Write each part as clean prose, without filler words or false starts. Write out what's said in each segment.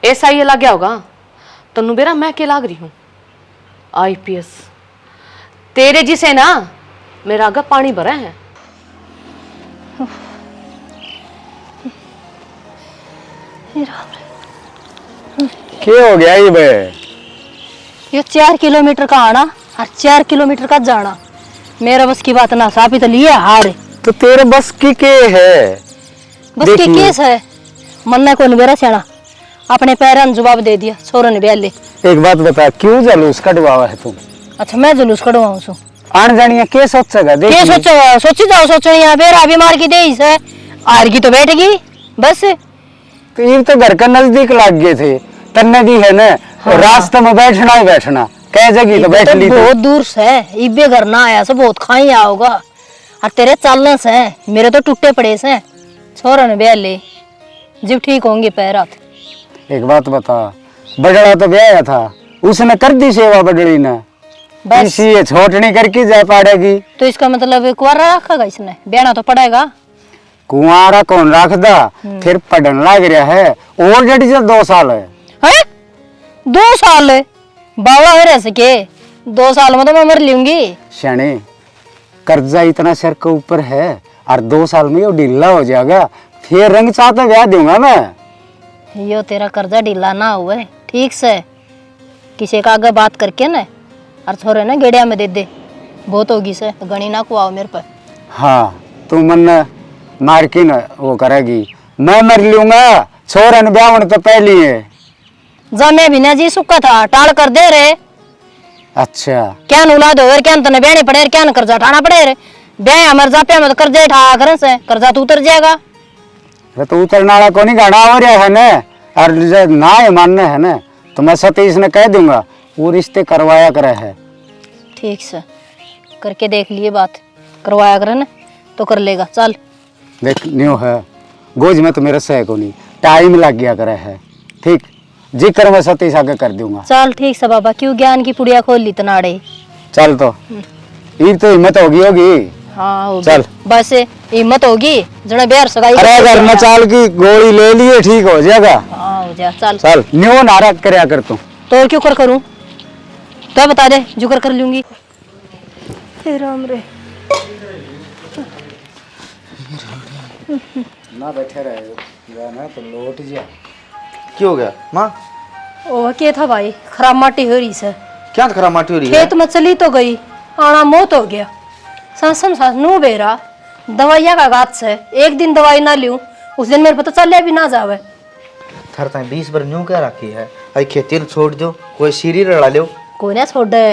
ऐसा ही लग गया होगा तनु बेरा, मैं के लाग रही हूँ IPS। तेरे जिसे ना मेरा आगे पानी भरा है। क्या हो गया ये 4 किलोमीटर का आना और 4 किलोमीटर का जाना, मेरा बस की बात ना। साफी तो लिए हार। तो तेरे बस की के है? बस की केस है, मन्ना को निबेरा सेना अपने पैरन जवाब दे दिया। छोरो ने ब्याह ले। एक बात बता, क्यों जलूस कटवावा है तुम? अच्छा मैं जुलूस कटवाऊं सु? आन जानिया के सोचेगा? देख के सोचो, सोची जाओ सोचो। यहाँ फिर अभी मार की दे है, हार की तो बैठेगी बस। तो ये तो घर का नजदीक लाग गए थे, तन्ने दी है ना। हाँ। रास्ते में बैठना ही बैठना, कह जगी तो बैठ ली। बहुत दूर से इबे घर ना आया से बहुत खाई आओगा। और तेरे चलने से मेरे तो टूटे पड़े से। छोरा ने ब्याह ले, जब ठीक होंगे पैरात। एक बात बता, बड़ड़ा तो ब्याह था, उसने कर दी सेवा बड़ड़ी ने, इसी छोटनी करके जा पाड़ेगी। तो इसका मतलब कुंवारा रखेगा इसने, ब्याहना तो पड़ेगा। कुंवारा कौन रखदा? फिर पढ़न लग रहा है और जड़ी से 2 साल है। 2 साल बाबा है रह सके, 2 साल में तो मैं मर लूंगी। शनि कर्जा इतना सर के ऊपर है और 2 साल में ये ढीला हो जाएगा, फिर रंग चाहता ब्याह दूंगा मैं। यो तेरा कर्जा ढीला ना हुए ठीक से, किसी का आगे बात करके ना और छोरे ना गेड़िया में दे दे, बहुत होगी से गणी ना कुआओ मेरे पर। हाँ तू मन मार के न वो करेगी, मैं मर लूंगा। छोरा ने ब्याह तो पहली है। जा मैं भी ना जी सुखा था, टाल कर दे रे। अच्छा क्या नुला दो क्या तने ब्याहने पड़े, क्या न कर्जा उठाना पड़े रे। ब्याह हमारे जापे में तो कर्जे उठा कर से कर्जा तो उतर जाएगा। तो उतरने वाला को नहीं गाना हो रहा है ना, और ना है मानना है ना तो मैं सतीश ने कह दूंगा वो रिश्ते करवाया करे है। ठीक से करके देख लिए, बात करवाया करे ना तो कर लेगा। चल देख न्यू है गोज में तो मेरा सह को नहीं, टाइम लग गया करे है। ठीक जिक्र मैं सतीश आगे कर दूंगा। चल ठीक से बाबा, क्यों ज्ञान की पुड़िया खोल ली तनाड़े। चल तो ईद तो हिम्मत होगी। हाँ होगी। चल बस हिम्मत होगी जने बेर सगाई। अरे अगर मैं चाल की गोली ले लिए ठीक हो जाएगा। हाँ हो जा। चल चल न्यू नाराज करया कर तू तो क्यों कर करूं, तो बता दे जो कर लूंगी। राम रे ना बैठे रहे ना तो लौट जा। क्या हो गया माँ? ओ के था भाई, खराब माटी हो रही से। क्या खराब माटी हो रही है? खेत में चली तो गई, आना मौत हो गया। सांसम सांस नू बेरा दवाइया का गात से, एक दिन दवाई ना लूं उस दिन मेरे पता चल भी ना जावे। थर ताई 20 बार न्यू क्या रखी है? आई खेती छोड़ दो, कोई सीरी रड़ा लो। कोई ना छोड़ दे।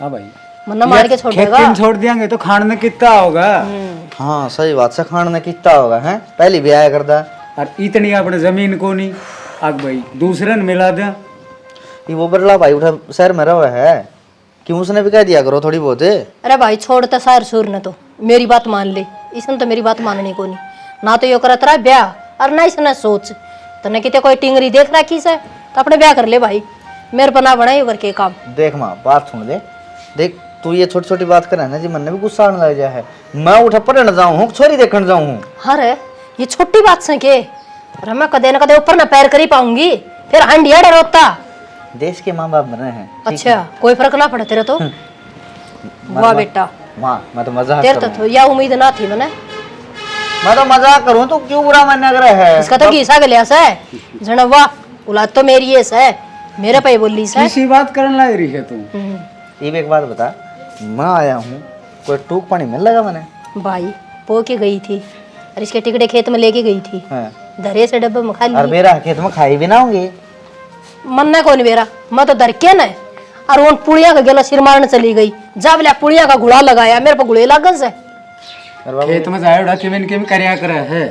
हाँ भाई मन्ना मार के छोड़ देगा। खेती छोड़ दियांगे तो खाने में कितना होगा। हाँ सही बात से, खाने में कितना होगा है, पहले भी आया करता। और इतनी अपने जमीन को नहीं अब भाई दूसरे ने मिला दे। ये वो बरला भाई उठा शहर में रहा है, क्यों उसने भी कह दिया करो थोड़ी बहुत। अरे भाई छोड़ता सार सुर ने तो मेरी बात मान ले, इसने तो मेरी बात माननी को नहीं ना। तो यो करत रहा ब्याह और ना इसने सोच तने किते कोई टिंगरी देख रखी से तो अपने ब्याह कर ले भाई, मेरे पर ना बना करके काम। देख माँ बात सुन ले, देख तू ये छोटी छोटी बात करे ना जी, मन में भी गुस्सा आने लग जाए है। मैं उठा पढ़ने जाऊँ हूँ, छोरी देखने जाऊँ हूँ। अरे ये छोटी बात से के, अरे मैं कदे न कदे ऊपर ना पैर कर ही पाऊंगी, फिर हंडिया डरोता। देश के माँ बाप मरे हैं। अच्छा कोई फर्क ना पड़े तेरे तो। वाह बेटा माँ मैं तो मजाक तेरे तो या उम्मीद ना थी मैंने। मैं तो मजाक करूँ तो क्यों बुरा मानने लग रहा है? इसका तो घीसा गलिया से जने वाह औलाद तो मेरी है से, मेरे पे बोली से। किसी बात करने लग रही है तू। ये एक बात बता, मैं आया हूँ कोई टूक पानी मिल लगा मैंने? भाई पो के गई थी और इसके टिकड़े खेत में लेके गई थी। धरे से डब्बे में खा ली। और मेरा खेत में खाई भी ना होंगे। मन ना कौन बेरा, मैं तो डर के ना और वो पुड़िया का गेला सिर मारने चली गई। जब ले पुड़िया का घुड़ा लगाया मेरे पर घुड़े लागन से। खेत में जाए उड़ा किमिन किम करया करे है।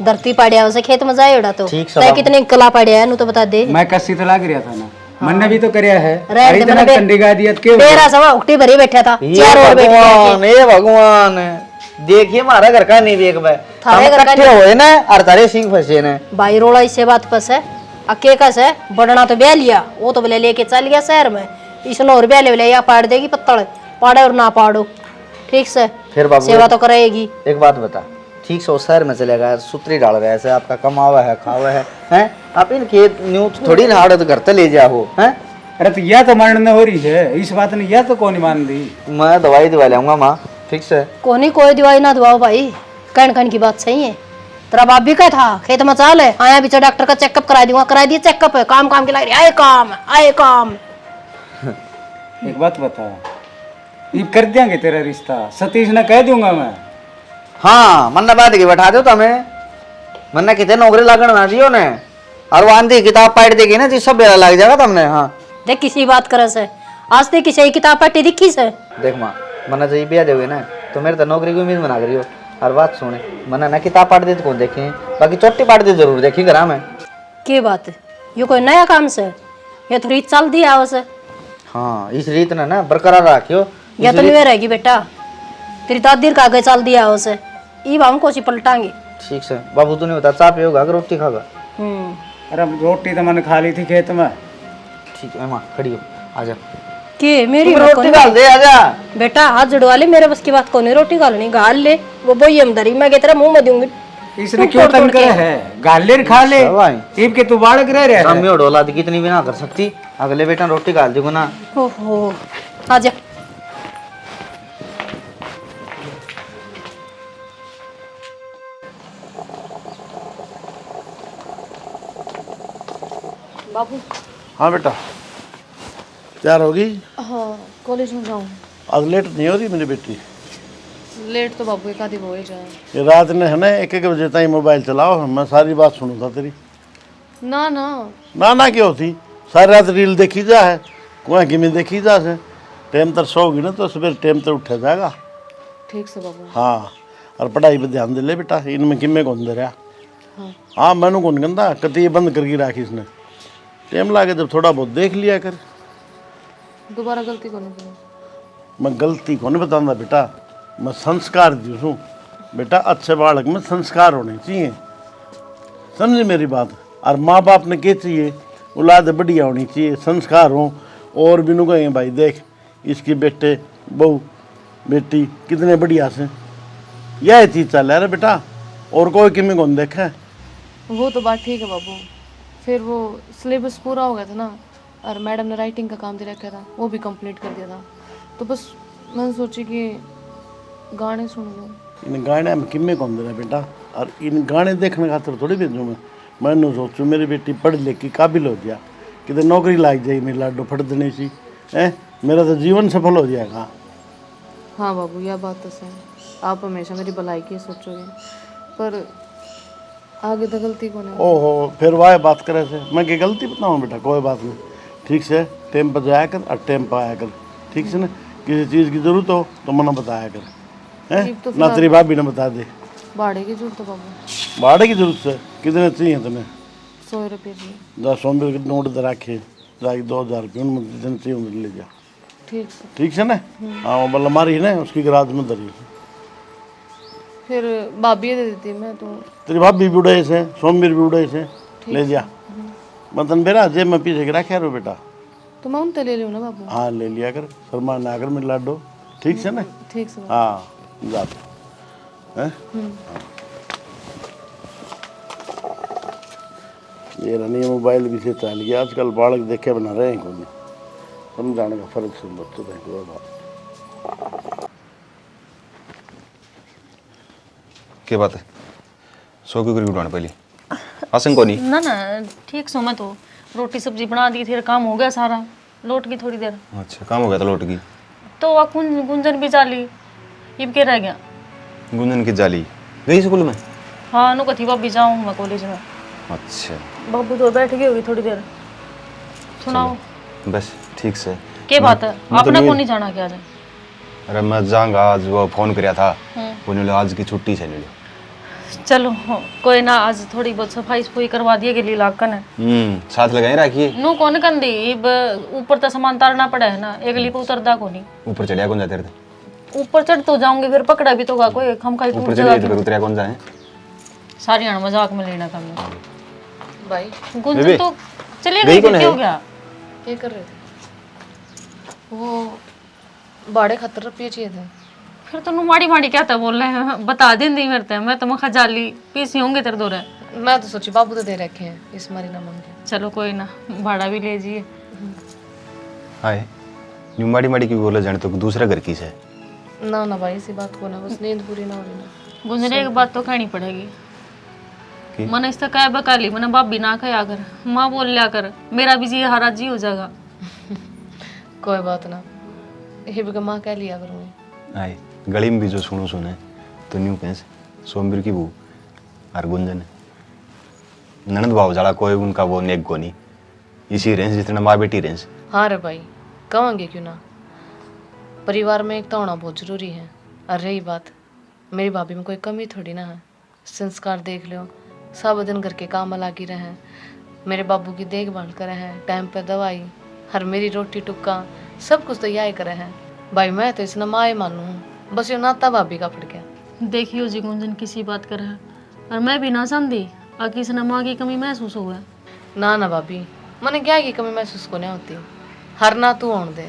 धरती पाड़िया उसे खेत में जाए उड़ा तो ठीक तय कितने कला पाड़िया है नु तो बता दे। मैं कसी तो लाग रहा था ना, मन ने भी तो करया है। अरे इतना चंडीगढ़ दिया क्यों? तेरा सवा उकटी भरी बैठा था, चार और बैठ गया। हे भगवान देखिए हमारा घर का नहीं देख भाई, थारे घर का इकट्ठे हुए ना और तारे सिंह फंसे ने। भाई रोड़ा इसे बात पस है अके का से बड़ना तो ब्याह लिया, वो तो बोले लेके चल गया शहर में। इसने और ब्याह ले बोले या पाड़ देगी पत्तल, पाड़े और ना पाड़ो ठीक से फिर बाबू सेवा तो करेगी। एक बात बता, ठीक से वो शहर में चलेगा, सूत्री डाल रहा है ऐसे आपका कमावा है खावा है हैं? आप इन खेत न्यू थोड़ी ना आड़त करते ले जाओ हैं। अरे तो यह तो मानने हो रही है, इस बात ने यह तो कौन नहीं मान दी। मैं दवाई दिवा लाऊंगा माँ, फिक्स है। कोनी कोई दवाई ना दवाओ भाई, कहन कहन की बात सही है। तेरा बाप भी क्या था, खेत में चाल है, आया बीचा डॉक्टर का चेकअप करा दूंगा, करा दिया चेकअप है, काम काम की लग रही आए काम आए काम। एक बात बता, ये कर देंगे तेरा रिश्ता, सतीश ने कह दूंगा मैं। हाँ मन्ना बात की बैठा दो तमें, मन्ना कितने नौकरी लगन ना दियो ने, और वो आंधी किताब पढ़ देगी ना जी सब बेरा लग जाएगा तुमने। हाँ देख किसी बात करे से आज तक किसी किताब पढ़ी दिखी से। देख माँ, मन्ना जब ब्याह दोगे ना तो मेरे तो नौकरी की उम्मीद बना करी हो। और बात सुने, मन्ना ना किताब पढ़ दे तो कौन देखे, बाकी चोटी पढ़ दे जरूर देखी घर में। के बात है, ये कोई नया काम से, ये तो रीत चल दी आओ से। हाँ इस रीत ने ना बरकरार रखियो। या तो नहीं रहेगी बेटा, तेरी दादी का आगे चल दिया उसे, ई हम कोसी पलटांगे। ठीक है बाबू, तू नहीं बता चाय पियोगा कि रोटी खागा? अरे रोटी तो मैंने खा ली थी खेत में। ठीक है माँ, खड़ी हो, आजा। के मेरी तुम बात रोटी कोनी। डाल दे, आजा। बेटा हाथ जुड़वा ले, मेरे बस की बात को नहीं, रोटी गालनी गाल ले, वो बोई अंदर ही मैं तेरा मुंह में दूंगी। इसने क्यों तंग करे है, गालेर खा ले, इब के तू बालक रह रहा है। मम्मी और औलाद कितनी भी ना कर सकती, अगले बेटा रोटी डाल देगो ना। ओहो आजा। बाबू हाँ बेटा, तैयार होगी? हाँ कॉलेज में जाऊँ। आज लेट नहीं हो रही मेरी बेटी? लेट तो बाबू एक आधी हो ही जाए। ये रात ने है ना 1-1 बजे तक मोबाइल चलाओ, मैं सारी बात सुनू था तेरी। ना ना ना क्यों थी, सारी रात रील देखी जा है, कुआ की में देखी जा से, टाइम तर सोगी ना तो सवेरे टाइम तर उठा जाएगा। ठीक से बाबू। हाँ और पढ़ाई पे ध्यान दे ले बेटा, इनमें किमें कौन दे रहा। हाँ मैनू कौन कहता कति ये बंद करके राखी इसने, टाइम लागे जब थोड़ा बहुत देख लिया कर। दोबारा गलती को नहीं करूँ। मैं गलती को नहीं बताऊंगा बेटा, मैं संस्कार दी हूँ बेटा। अच्छे बालक में संस्कार होने चाहिए, समझे मेरी बात। और माँ बाप ने क्या चाहिए, औलाद बढ़िया होनी चाहिए, संस्कार हो। और भी नु कहेंगे भाई देख इसकी बेटे बहू बेटी कितने बढ़िया से, यह चीज़ चल रहा है बेटा, और कोई किमें कौन देखा है। वो तो बात ठीक है बाबू, फिर वो सिलेबस पूरा हो गया था ना, और मैडम ने राइटिंग का काम दे रखा था, वो भी कंप्लीट कर दिया था। तो बस मैंने सोची कि गाने सुन लूँ। इन गाने में किमें कौन दे रहा बेटा, और इन गाने देखने खातर थोड़ी भेजूँ मैं सोचूँ मेरी बेटी पढ़ लिख के काबिल हो गया, कितने नौकरी लाग जाएगी मेरी लाडो फट देने सी है, मेरा तो जीवन सफल हो जाएगा। हाँ बाबू यह बात तो सही, आप हमेशा मेरी भलाई की सोचोगे, पर आगे तो गलती को नहीं। ओहो फिर वाह बात करे से, मैं क्या गलती बताऊँ बेटा, कोई बात नहीं, ठीक से टाइम पर जाया कर और टाइम पर आया कर, ठीक से ना। किसी चीज़ की जरूरत हो तो मना बताया कर, है तो ना, तेरी भाभी ने बता दे। भाड़े की जरूरत है बाबू। भाड़े की जरूरत है, कितने चाहिए तुम्हें? 100 रुपये जी। 10 रुपये के नोट दे रखे, जाके 2000 रुपये उनमें जितने चाहिए उन्हें ले जा, ठीक से। ठीक से ना। हाँ वो बल्ला मारी है ना, उसकी गराज में धरी, फिर भाभी दे देती मैं तो। तेरी भाभी भी उड़े से, सोमवीर भी उड़े से, ले जा। मतलब मेरा जेब में पीछे के रखे रो बेटा, तो मैं उनसे ले लूँ ना बाबू। हाँ ले लिया कर, शर्मा ना कर मेरे लाडो, ठीक से ना। ठीक से। हाँ जा हैं। ये रनी मोबाइल भी से चल गया आजकल, बालक देखे बना रहे हैं कोई समझाने का फर्क से बच्चों का। क्या बात है, सो क्यों करी उठाने पहले आसन को नहीं? ना ना ठीक सो, मैं तो रोटी सब्जी बना दी थी, काम हो गया सारा, लौट गई थोड़ी देर। अच्छा काम हो गया था, लौट गई तो वह गुंजन भी चाली, ये क्या रह गया। गुंजन की जाली गई स्कूल में? हाँ नो कथी वापस जाऊँ मैं कॉलेज में। अच्छा बाबू तो बैठ गई होगी थोड़ी देर, सुनाओ। बस ठीक से। क्या बात है, मैं तो आपने को नहीं जाना क्या जाए? अरे मैं जाऊंगा, आज वो फोन किया था, बोले आज की छुट्टी से ले लो। चलो कोई ना, आज थोड़ी बहुत सफाई सफाई करवा दिए के लिए लाकन है। साथ लगाए रखिए। नो कौन कर दी, ऊपर तो सामान तारना पड़ा है ना, एक लिप उतरदा को नहीं। ऊपर चढ़िया कौन जाते थे? ऊपर चढ़ तो जाऊंगी, फिर पकड़ा भी तो कोई हम खाई ऊपर चढ़िए तो फिर उतरिया कौन जाए? सारी अण मजाक में लेना था मैं। भाई गुंजन तो चले गई, क्या हो गया? क्या कर रहे थे? वो बाड़े खतर रुपये चाहिए थे। फिर तो माड़ी माड़ी क्या था बोल रहे हैं, बता दिन दी मेरे, मैं तो मखा जाली पीसी होंगे तेरे दो रहे। मैं तो सोची बाबू तो दे रखे हैं इस मारी ना मांगे। चलो कोई ना, भाड़ा भी ले जाइए। हाय यूं माड़ी माड़ी क्यों बोले जाने तो दूसरा घर की से? ना ना भाई इसी बात को ना, बस नींद पूरी ना हो रही ना। गुंजन एक बात तो कहनी पड़ेगी, कि? मैंने इससे कह बकाली, मैंने भाभी ना कहा कर, माँ बोल लिया कर, मेरा भी जी हरा जी हो जाएगा। कोई बात ना, ये भी माँ कह लिया करूँगी। हाय गली में भी जो सुनो सुने तो न्यू कैसे सोमवीर की बू और गुंजन ननद भाव जाला कोई उनका वो नेक को नहीं, इसी रेंज जितना माँ बेटी रेंज। हाँ रे भाई कहेंगे क्यों ना, परिवार में एकता होना बहुत जरूरी है। और रही बात मेरी भाभी में कोई कमी थोड़ी ना है, संस्कार देख लो, सब दिन घर के काम लगी रहे, मेरे बाबू की देखभाल करे हैं, टाइम पे दवाई, हर मेरी रोटी टुक्का सब कुछ तो यही करे हैं। भाई मैं तो इसने माँ ही मानू हूँ, बस ये नाता भाभी का फट गया। देखियो जी गुंजन किसी बात कर है, और मैं भी ना समझी और किसी ने माँ की कमी महसूस हुआ। ना ना भाभी मैंने क्या की कमी महसूस को नहीं होती, हर ना तू आउन दे।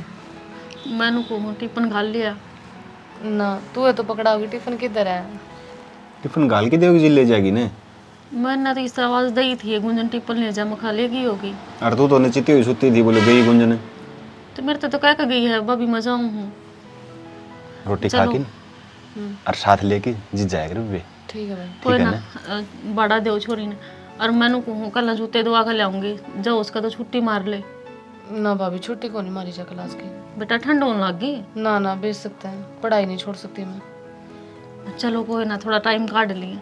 मैनू को टिफिन घाल लिया ना तू है तो पकड़ाओगी, टिफिन किधर है? टिफिन गाल के देगी जी ले जाएगी ने। मैंने तो इस आवाज दी थी गुंजन टिफिन ले जा, मैं खा लेगी होगी। और तू तो चित्ती हुई सुती थी, बोले गई गुंजन तो मेरे तो कह के गई है भाभी मैं जाऊँ हूँ। रोटी खा के और साथ लेके जी जाएगा रे। ठीक है भाई। कोई ना बड़ा दो छोरी ने, और मैनू कहूँ कल जूते दुआ कर लाऊंगी, जाओ उसका तो छुट्टी मार ले। ना भाभी छुट्टी को नहीं मारी जा क्लास की। बेटा ठंड होने लग गई। ना ना भेज सकते हैं, पढ़ाई नहीं छोड़ सकती मैं। चलो कोई ना, थोड़ा टाइम काट लिए,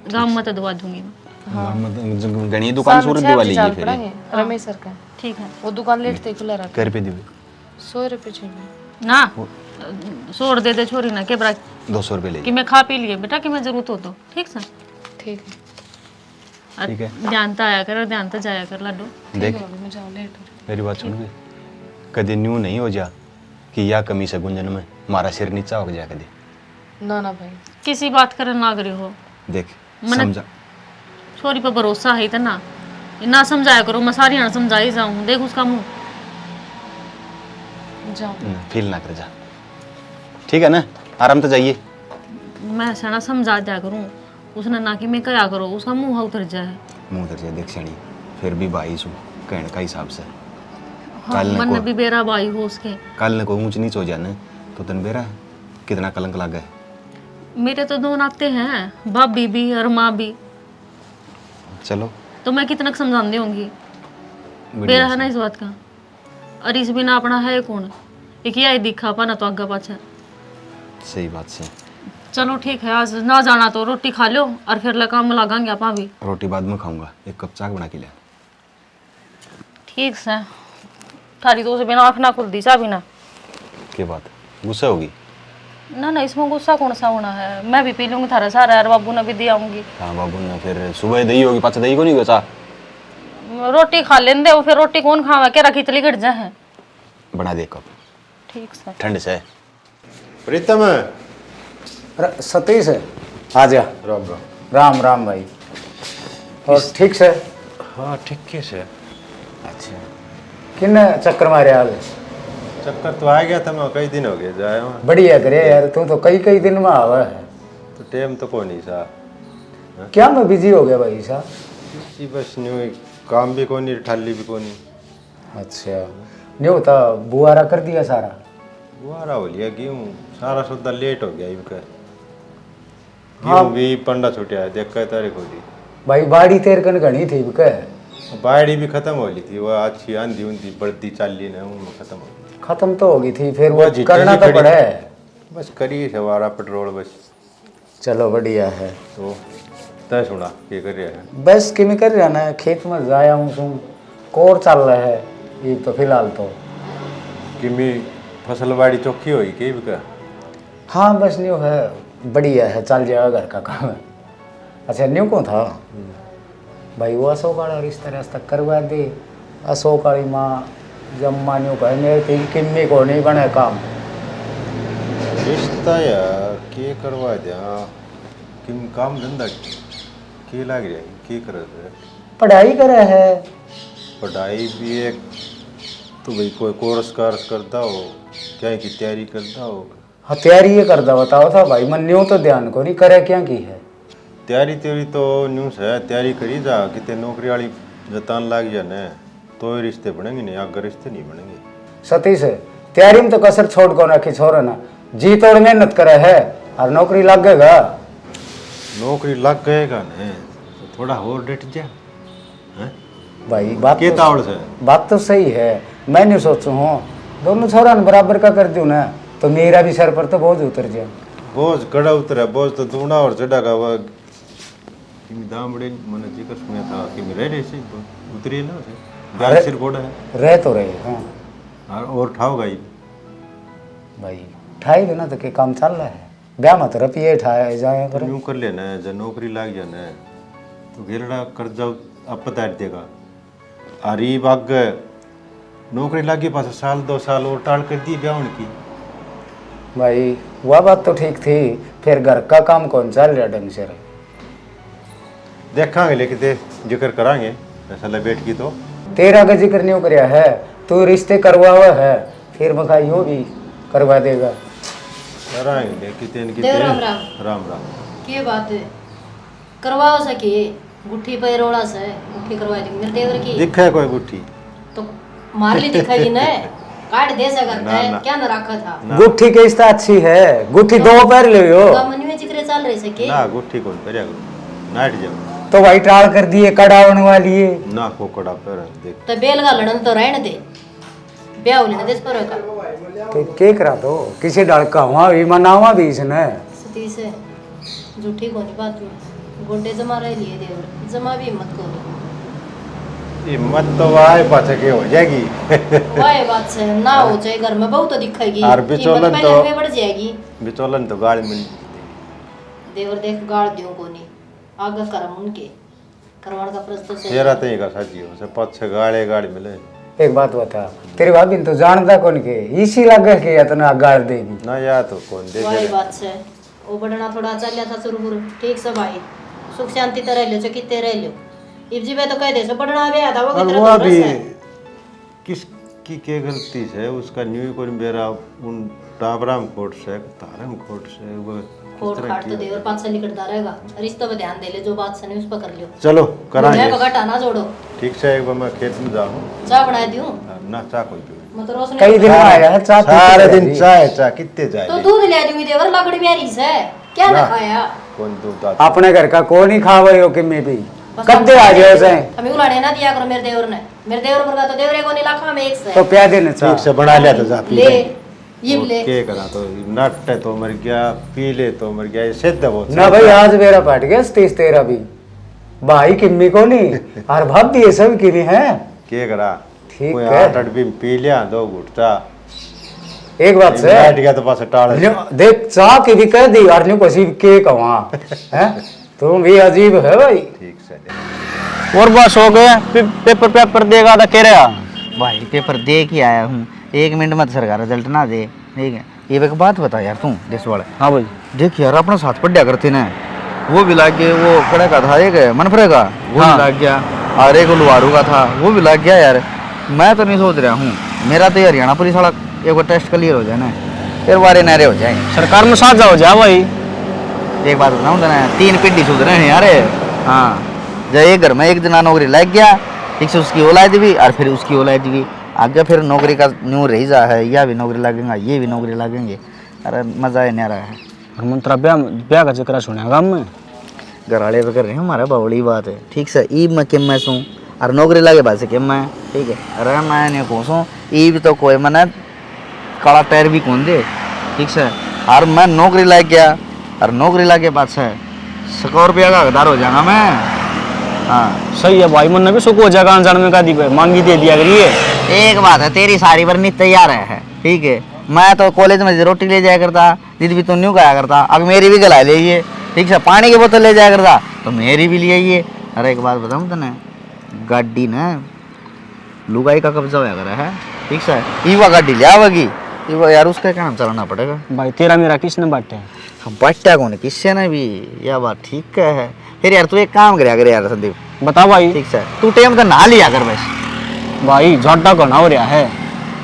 गाँव में तो दुआ दूंगी मैं। गणी दुकान सूरत दिवाली है फिर रमेश सर का। ठीक है। वो दुकान लेट तक खुला रखा। कर पे दिवे 100 रुपये चाहिए ना 100 दे दे छोरी ना के बरा 200 रुपये ले कि मैं खा पी लिए बेटा, कि मैं जरूरत हो तो ठीक सर। ठीक है। और ठीक है। ध्यान तो आया कर, ध्यान तो जाया कर लड्डू। देख भाभी मैं जाऊँ, लेट हो रही। मेरी बात सुन के कभी न्यू नहीं हो जा कि या कमी से गुंजन में मारा सिर नीचा हो गया कभी। ना ना भाई किसी बात करने लाग रही हो, देख मने- समझा छोरी पर भरोसा है तो ना समझाया करो, मैं सारी ना समझाई जाऊँ, देख उसका मुंह। जाओ। फील ना कर जा, ठीक है ना, आराम तो जाइए। मैं ऐसा ना समझा दिया करूँ, उसने ना कि मैं कया करो, उसका मुंह उतर जाए। मुंह उतर जाए देख सणी, फिर भी भाई सु कहने का हिसाब से हाँ, मन भी बेरा बाई हो उसके। कल ने को ऊंच नीच हो जाने तो तन बेरा कितना कलंक लग गए। मेरे तो दो नाते हैं, भाभी भी और माँ भी, चलो तो मैं कितना समझाती होंगी। बेरा है ना इस बात का, और इस बिना अपना है कौन, एक यही दिखा पाना तो आगे पाछा। सही बात से। चलो ठीक है, आज ना जाना तो रोटी खा लो और फिर ला काम में लगाएंगे आप भी। रोटी बाद में खाऊंगा, एक कप चाय बना के ले। ठीक है, थारी तो से बिना आँख ना खुलती चाह बिना। क्या बात गुस्सा होगी? ना ना इसमें गुस्सा कौन सा होना है, मैं भी पी लूंगी थारा सारा, और बाबू ने भी दे आऊंगी। हाँ बाबू ने फिर सुबह दही होगी, पाछा दही को नहीं बचा। रोटी खा लेंदे वो, फिर रोटी कौन खावा, क्या रखी तली घट जाए। बना दे कप, ठीक सर। ठंड से। प्रीतम अरे सतीश है, आ जा। राम राम। राम राम भाई, और ठीक से? हाँ ठीक है। अच्छा किन चक्कर मारे आज? चक्कर तो आ गया था, मैं कई दिन हो गए जाया वहाँ। बढ़िया करे यार, तू तो कई कई दिन में आवा है। तो टाइम तो कोई नहीं सा। क्या मैं बिजी हो गया भाई साहब? इसी बस न्यू काम भी कोई नहीं, ठाली भी कोई नहीं। अच्छा नहीं होता, बुआरा कर दिया सारा? बुआरा हो लिया, गेहूँ सारा सौदा लेट हो गया इनका। गेहूँ भी पंडा छुटिया है, देख के तारीख हो गई भाई, बाड़ी तेर कन घनी थी कह। बाड़ी भी खत्म हो ली थी, वो अच्छी आंधी उंधी बढ़ती चाली ने उनमें खत्म हो गई। खत्म तो होगी थी, फिर वो जी, करना जी, तो खड़ी। पड़े। बस करी सवारा पेट्रोल बस। चलो बढ़िया है। तो तय सुना क्या कर रहा है? बस किमी कर रहा ना, खेत में जाया हूँ, तुम कोर चल रहा है ये तो फिलहाल तो। किमी फसल बाड़ी चौखी हुई के भी का? हाँ बस न्यू है, बढ़िया है, चल जाएगा घर का काम है। अच्छा न्यू कौन था भाई, वो अशोक वाला रिश्ता रास्ता करवा दे। अशोक वाली माँ जब माँ न्यू कहे मेरे तेरी किम्मी को नहीं बने काम। रिश्ता यार के करवा दिया, किम काम धंधा के लाग रहा है, के कर रहा है? पढ़ाई करे है। पढ़ाई भी एक तो भाई कोई कोर्स कार्स करता हो, क्या की तैयारी करता हो? हाँ तैयारी ये करता बताओ था भाई, मन न्यू तो ध्यान को नहीं करे क्या की है। तैयारी तो न्यूज़ है, तैयारी करी जा कितने नौकरी वाली जतान लाग जा ने तो ही रिश्ते बनेंगे, नहीं आगे रिश्ते नहीं बनेंगे। सतीश तैयारी में तो कसर छोड़ को रखी छोरा ना, जी तोड़ मेहनत करे है और नौकरी लगेगा। नौकरी लग गएगा ने तो थोड़ा और डट जा हैं? भाई बात के तावड़ से बात तो सही है, मैं नहीं सोचू हूँ दोनों छोरा ने बराबर का कर दूँ ना तो मेरा भी सर पर तो बोझ उतर जाए। बोझ कड़ा उतरा, बोझ तो दूना और चढ़ा का वह कि दामड़े मैंने जिक्र सुना था कि मेरे रहे से उतरी ना से गाय सिर कोड़ा है रह तो रहे हाँ और ठाओगा ही भाई ठाई देना तो के काम चल रहा है, ब्याह मत रपिए ठाए जाए तो यूं कर लेना है, जब नौकरी लाग जाना है तो घेरड़ा कर जाओ अब पता देगा। अरे बाग नौकरी लागे पास साल 2 साल और टाल कर दी ब्याह की। भाई वह बात तो ठीक थी, फिर घर का काम कौन चल रहा ढंग से? देखांगे लेकिन ते जिक्र करांगे ऐसा बैठ की तो तेरा का जिक्र नहीं कराया है, तू रिश्ते करवा हुआ है फिर बखा यो भी करवा देगा। कराएंगे कितने देव राम राम। राम राम। के बात है करवाओ सके गुट्ठी पे रोड़ा से गुट्ठी करवा दी मेरे देवर की दिखा है कोई गुट्ठी तो मार ली दिखाई ना काट दे से करता ना, है ना। क्या न रखा था गुट्ठी के इस्ता अच्छी है, गुट्ठी दो पैर ले हो मन में जिक्र चल रहे सके ना गुट्ठी कौन करेगा नाट जाओ तो भाई टाल कर दिए कड़ावन वाली है ना कोकड़ा पर देख तो बेल का लड़न तो रहने दे ब्याह लेने दे पर का तो के करा दो किसी डड़का हुआ भी मनावा भी इसने। सतीश है झूठी कोनी बात में गोडे जमा रह लिए देवर जमा भी मत कोनी ये मत तो आए पाछे के हो जाएगी वाह बात से ना हो जाए घर में बहुत तो दिखेगी और बिचौलन तो में बढ़ जाएगी बिचौलन तो गाड़ी मिल देवर देख गाड़ दियो कोनी आगे करम उनके करवाण का प्रश्न से तेरा तो का साजी हो से पाछे गाड़ी मिले। एक बात बता तेरी भाभी ने तो जानता कौन के इसी लगे के इतना गाड़ देगी ना या तो कौन दे वही बात से वो बढ़ना थोड़ा चल था शुरू ठीक से भाई सुख शांति तो रह लो जो कितने रह लो इब जी मैं तो कह दे सो बढ़ना भी आता वो और कितना वो तो अभी रस है किसकी क्या गलती है उसका न्यू को मेरा उन टाबराम कोट से तारम कोट से वो कोट काट तो देवर पाँच से निकलता रहेगा रिश्तों पे ध्यान दे ले जो बात सुनी उस पर कर लियो चलो करांगे बगाटा ना जोड़ो ठीक से एक बार मैं खेत में जाऊँ चाय बना दूं ना चाह कोई पी मैं तो रोशनी कई दिन आया है चाह पीते सारे दिन रहती। चाह कितने तो जाए दूध ले दूंगी देवर लकड़ी प्यारी से क्या ना खाया कौन दूध आता अपने घर का कौन ही खावे हो कि मैं भी कद्दे आ जाओ से हमें उलाने ना दिया करो मेरे देवर पर का तो देवरे को नहीं लाखा में एक से तो प्या देने ठीक चाह से बना लिया तो जा पी ले ले ये ले के करा तो नट है तो मर गया पी ले तो मर गया ये सिद्ध है वो ना भाई आज मेरा फट गया स्टेज तेरा भी भाई किम्मी को नहीं और भाभी ये सब की भी है। के करा ठीक कोई है। 8 भी पी लिया 2 घुट चाह एक बात से बैठ गया तो पास टाल देख चाह की भी कह दी और न्यू कोसी के कवा हैं तुम भी अजीब है भाई। ठीक से और बस हो गया पेपर देगा तो कह रहा भाई पेपर दे के आया हूँ 1 मिनट में सरकार रिजल्ट ना दे ठीक है। ये एक बात बता यार तू देश वाले हाँ भाई देख यार अपना साथ पढ़ करते ना वो भी लाग गया वो कड़े का था एक मनफरे का वो भी लाग गया और एक लुहारू का था वो भी लाग गया यार। मैं तो नहीं सोच रहा हूँ मेरा तो हरियाणा पुलिस वाला एक बार टेस्ट क्लियर हो जाए ना फिर बारे नहरे हो जाए सरकार में साथ जाओ जा भाई। एक बात बताऊँ तो ना 3 पीढ़ी सुध रहे हैं यार। हाँ जब एक घर में एक जना नौकरी लग गया ठीक से उसकी औलाद भी और फिर उसकी औलाद भी आगे फिर नौकरी का न्यू रही जा है या भी नौकरी लगेगा ये भी नौकरी लगेंगे। अरे मजा है न्यारा है। और मंत्रा ब्याह का जिक्र सुना गाँव में घर वाले तो कर रहे हैं हमारा बड़ी बात है ठीक से ईब में किम मैं सूँ और नौकरी लगे बात से किम मैं ठीक है। अरे मैं नहीं कहूँ ईब तो कोई मैंने काला टायर भी कौन दे ठीक से और मैं नौकरी लग गया और नौकरी लगे बात से 100 रुपया का हकदार हो जाऊंगा मैं। हाँ सही है भाई मन भी सुख हो जाएगा अनजान में का दी मांगी दे दिया करिए। एक बात है तेरी सारी भरनी तैयार है ठीक है। मैं तो कॉलेज में रोटी ले जाया करता दीद भी तो न्यू खाया करता अब मेरी भी गला ले ठीक से पानी की बोतल ले जाया करता तो मेरी भी ले आइए। अरे एक बात बताऊँ तो ना गाड़ी ना लुगाई का कब्जा होया करा है ठीक से ईवा गाड़ी ले आवेगी ईवा यार उसका काम चलाना पड़ेगा भाई तेरा मेरा किसने बांटे बट्टा कौन किससे ना भी यह बात ठीक है। फिर यार तू एक काम कर यार संदीप बता भाई। ठीक से तू टाइम का ना लिया कर बस भाई झोटा को ना हो रहा है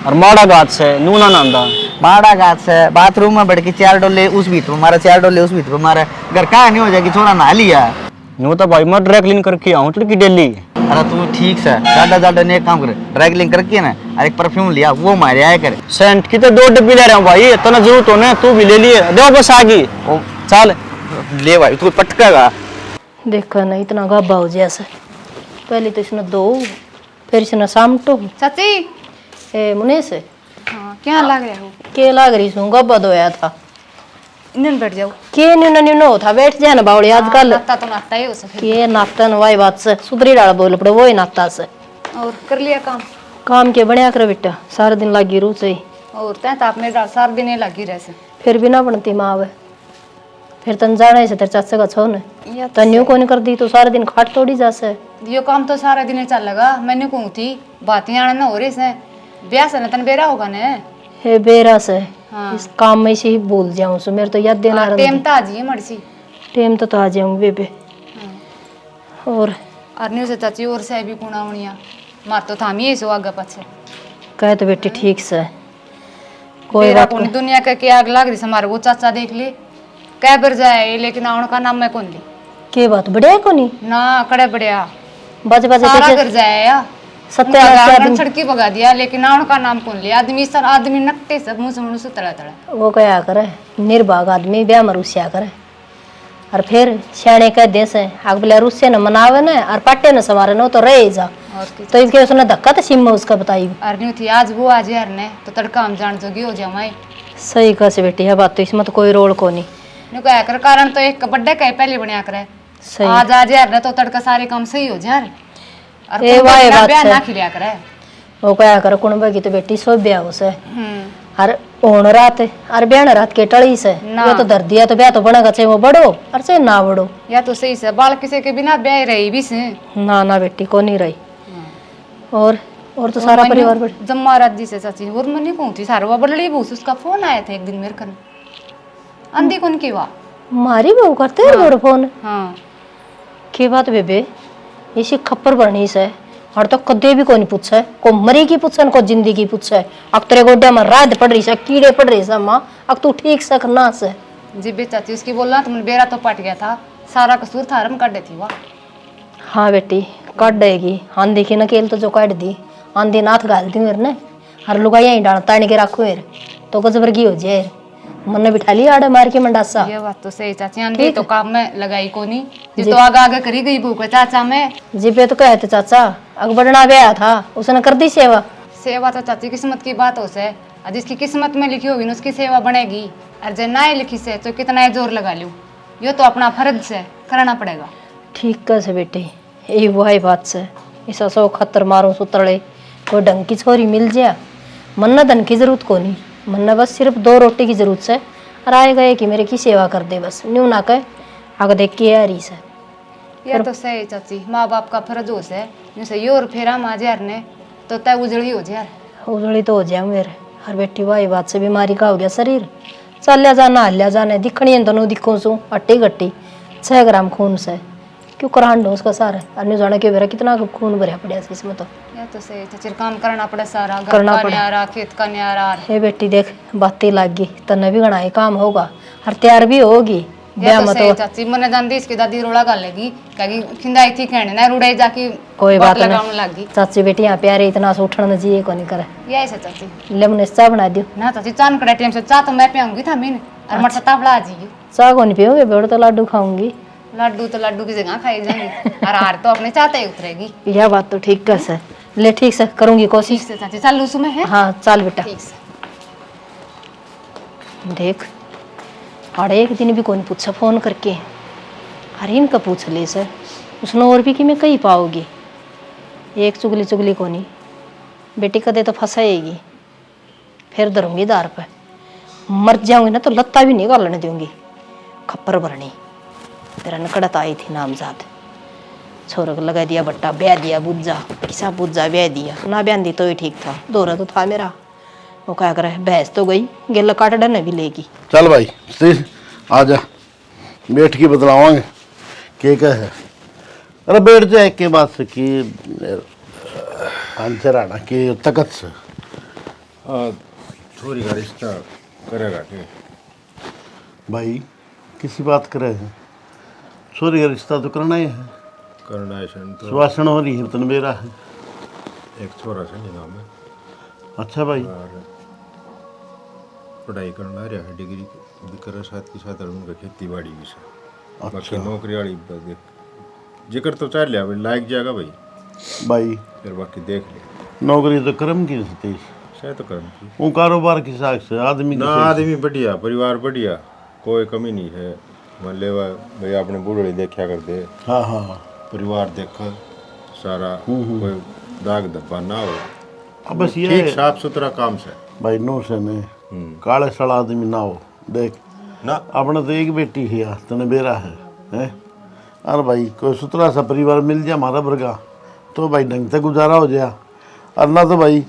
और माड़ा गात से नूना नांदा बाड़ा घाट से बाथरूम में बैठ के 4 डोले उस भीतर मारा, 4 डोले उस भीतर मारा, घर का नहीं हो जाएगी, छोरा नहा लिया। यूं तो भाई मैं ड्राई क्लीन करके आऊँ चुड़की डेली। अरे तू ठीक से ज्यादा ने एक काम कर, ड्राई क्लीन करके ना और एक परफ्यूम लिया, वो मारे आया कर। सेंट की तो 2 डब्बी ले रहा हूँ भाई, इतना जरूरत हो ना, तू भी ले लिए दो बस आ गई। चल ले भाई तू पटकेगा। देखो ना इतना गब्बा हो जैसे, पहले तो इसने 2 फिर इसने सामटो। चाची ए मुनेश हाँ क्या लग रहा हो? के लाग रही सू गब्बा धोया था इंजन बैठ जाओ। के न्यून हो था, बैठ जाए ना बावड़ी आजकल। नाता तो नाता ही हो सके। के नाता न वाई बात से सुधरी डाल बोल पड़े, वो ही नाता से। और कर लिया काम? काम के बढ़िया कर बेटा, सारा दिन लागी रू से। और तय ताप में डाल सार दिन लगी रहे से। फिर भी ना बनती माँ वे, फिर तन जाने से तेरे चाचे का छो ने तन्यू को नहीं कर दी तो सारा दिन खाट तोड़ी जा से। यो काम तो सारा दिन चल लगा, मैंने कहूँ थी बातें आने ना हो रही से, ब्याह से न तन बेरा होगा ने। हे बेरा से हाँ। इस काम में से ही भूल जाऊं सो, मेरे तो याद देना रहा। टेम तो आज ही मर्सी। टेम तो आ जाऊंगी बेबे। और अरन्यू से चाची और से भी कुणा उणिया मार तो थामी है सो आगे पीछे। कहे तो बेटी ठीक से कोई बेरा बात कौन नहीं। दुनिया के क्या आग लग रही से, हमारे वो चाचा देख ले कै बर जाए, लेकिन आउन का नाम मैं कौन ली के बात बढ़िया को नहीं ना कड़े बढ़िया बज बज सारा कर जाए या सत्यानाश आदमी छड़की भगा दिया, लेकिन आउन का नाम कौन लिया? आदमी सर आदमी नकटे सब मुंह से मुंह से तड़ा तड़ा। वो क्या करे निर्भाग आदमी ब्याह में रुस्या करे, और फिर सियाने कह दे से आग बोले रुस्से न मनावे न और पाटे न सवारे न तो रहे जा। तो इसके उसने धक्का तो सिम में उसका बताई। अरन्यू थी आज वो आज यार ने तो तड़का हम जान जोगी हो जाए। सही कह से बेटी है बात, तो इसमें तो कोई रोल को नहीं। नु क्या कर कारण तो एक बड्डे कहे पहले बनया करे। सही आज आज यार ने तो तड़का सारे काम सही हो जाए और ए वाह बात ब्याह है। ना खिलिया करे। वो क्या कर कुणबा की तो बेटी सो ब्याह हो से और ओण रात और ब्याह रात के टड़ी से ना। ये तो धर दिया तो ब्याह तो बनेगा, चाहे वो बढ़ो और चाहे ना बढ़ो। या तो सही से बाल किसी के बिना ब्याह रही भी से ना ना बेटी को नहीं रही। और तो सारा परिवार बढ़ जम्मा रात जी से चाची और मनी कहूँ थी सारा बड़ली बूस उसका फोन आया था एक दिन मेरे कन अंधी कौन की वा मारी बहू करते हैं बड़ो फोन। हाँ की बात बेबे इसी खप्पर बरनी से और तो कदे भी कोई पूछे, को मरी की पूछे को जिंदगी की पूछे। अब तेरे गोड्या में रात पड़ रही से कीड़े पड़ रही से माँ, अब तू ठीक से करना से। जी बे चाची उसकी बोलना तुमने बेरा तो पट गया था, सारा कसूर था रम काटे थी वाह। हाँ बेटी काट देगी, आंधी की नकेल तो जो काट दी, आंधी नाथ घाल दी मेरे ने, हर लुगा यही डाल तान के रखो मेरे तो गजबरगी हो जाए। मन ने बिठा लिया आड़े मार के मंडासा। ये बात तो सही चाची, आंधी तो काम में लगाई को नहीं, ये तो आगे आगे करी गई भूख चाचा में। जी पे तो कहते चाचा अग बढ़ना ब्याह था उसने कर दी सेवा। सेवा तो चाची किस्मत की बात हो से, और जिसकी किस्मत में लिखी होगी ना उसकी सेवा बनेगी, और जो ना लिखी से तो कितना ही जोर लगा लूँ, ये तो अपना फर्ज से करना पड़ेगा। ठीक कैसे बेटी यही वही बात से ऐसा सौ खतर मारो सुतड़े कोई ढंग की छोरी मिल जाए, मन न धन की जरूरत को नहीं, मन न बस सिर्फ 2 रोटी की जरूरत से और आए गए कि मेरे की सेवा कर दे बस न्यू ना कहे आगे देख के यार से। ये तो सही चाची, माँ बाप का फर्ज हो से जैसे ये और फेरा माजार ने तो तय उजड़ी हो जाए। उजड़ी तो हो जाए मेरे हर बेटी वही बात से बीमारी का हो गया शरीर, चल लिया जाना हल्या जाने दिखनी है दोनों दिखो सू अट्टी गट्टी 6 ग्राम खून से क्यों करान दो उसका सारा अन्य जाने के बेरा कितना खून भरा पड़ा इसमें तो। ये तो सही चाची काम करना पड़े सारा, घर करना का पड़े। न्यारा खेत का न्यारा। हे बेटी देख बातें लाग गई तन्ने भी गणाई काम होगा हर तैयार भी होगी ये ब्याह तो में सही तो चाची, मैंने जानती इसकी दादी रोड़ा कर लेगी कहीं खिंदाई थी कहने ना रुड़ाई जाके कोई बात लगाने नहीं लगी। चाची बेटी यहाँ प्यारे इतना से उठना चाहिए को नहीं करे। यही से चाची ले मैंने चाह बना दियो। ना चाची चांद कड़ा टाइम से चाह तो मैं पियाऊंगी था मैंने और मटर तावड़ा आ जाइए। चाह को नहीं पियोगे बेड़ तो लाडू खाऊंगी। लड्डू तो लड्डू की जगह खाई जाएंगी और हार तो अपने चाहते ही उतरेगी। यह बात तो ठीक कैसे ले ठीक से करूंगी ठीक कोशिश। से चाची चल लूसू में है। हाँ चल बेटा ठीक से देख अरे एक दिन भी कौन पूछा फोन करके अरे इनका पूछ ले सर उसने और भी कि मैं कहीं पाओगी एक चुगली चुगली को नहीं बेटी कदे तो फंसाएगी फिर धरूंगी दार पे मर जाऊंगी ना तो लत्ता भी नहीं गालने दूंगी खप्पर भरनी तेरा नकड़त आई थी नामजाद छोर को लगा दिया बट्टा ब्याह दिया बुज्जा किसा बुज्जा ब्याह दिया ना ब्याह दी तो ही ठीक था दोहरा तो था मेरा वो क्या करे भैंस तो गई गेला काट डन भी लेगी। चल भाई स्थिर आ जा बैठ के बतलावांगे क्या है। अरे बैठ जा एक के बाद से कि आंसर आना कि तकत से छोरी का रिश्ता करेगा के भाई किसी बात करे है, छोरी का रिश्ता तो करना ही है। करना है सन तो सुवासन हो रही है तन मेरा है। एक छोरा सन नाम है अच्छा भाई, और पढ़ाई करना रहा है, डिग्री भी कर साथ के साथ और उनका खेती बाड़ी भी से बाकी नौकरी वाली देख जिक्र तो चाह लिया भाई लायक जाएगा भाई भाई फिर बाकी देख ले नौकरी तो कर्म की सतीश, शायद तो कर्म की वो कारोबार की साख से आदमी ना की आदमी बढ़िया परिवार बढ़िया कोई कमी नहीं है मान ले भाई अपने बूढ़े देखा कर दे हाँ हाँ परिवार देख सारा कोई दाग धब्बा ना हो अब बस ये ठीक है, साफ सुथरा काम से भाई नो से ने काले सड़ा आदमी ना हो देख ना अपने तो एक बेटी है यार तने बेरा है हैं? अरे भाई कोई सुथरा सा परिवार मिल जाए हमारा वर्गा तो भाई ढंग से गुजारा हो जाए। और ना तो भाई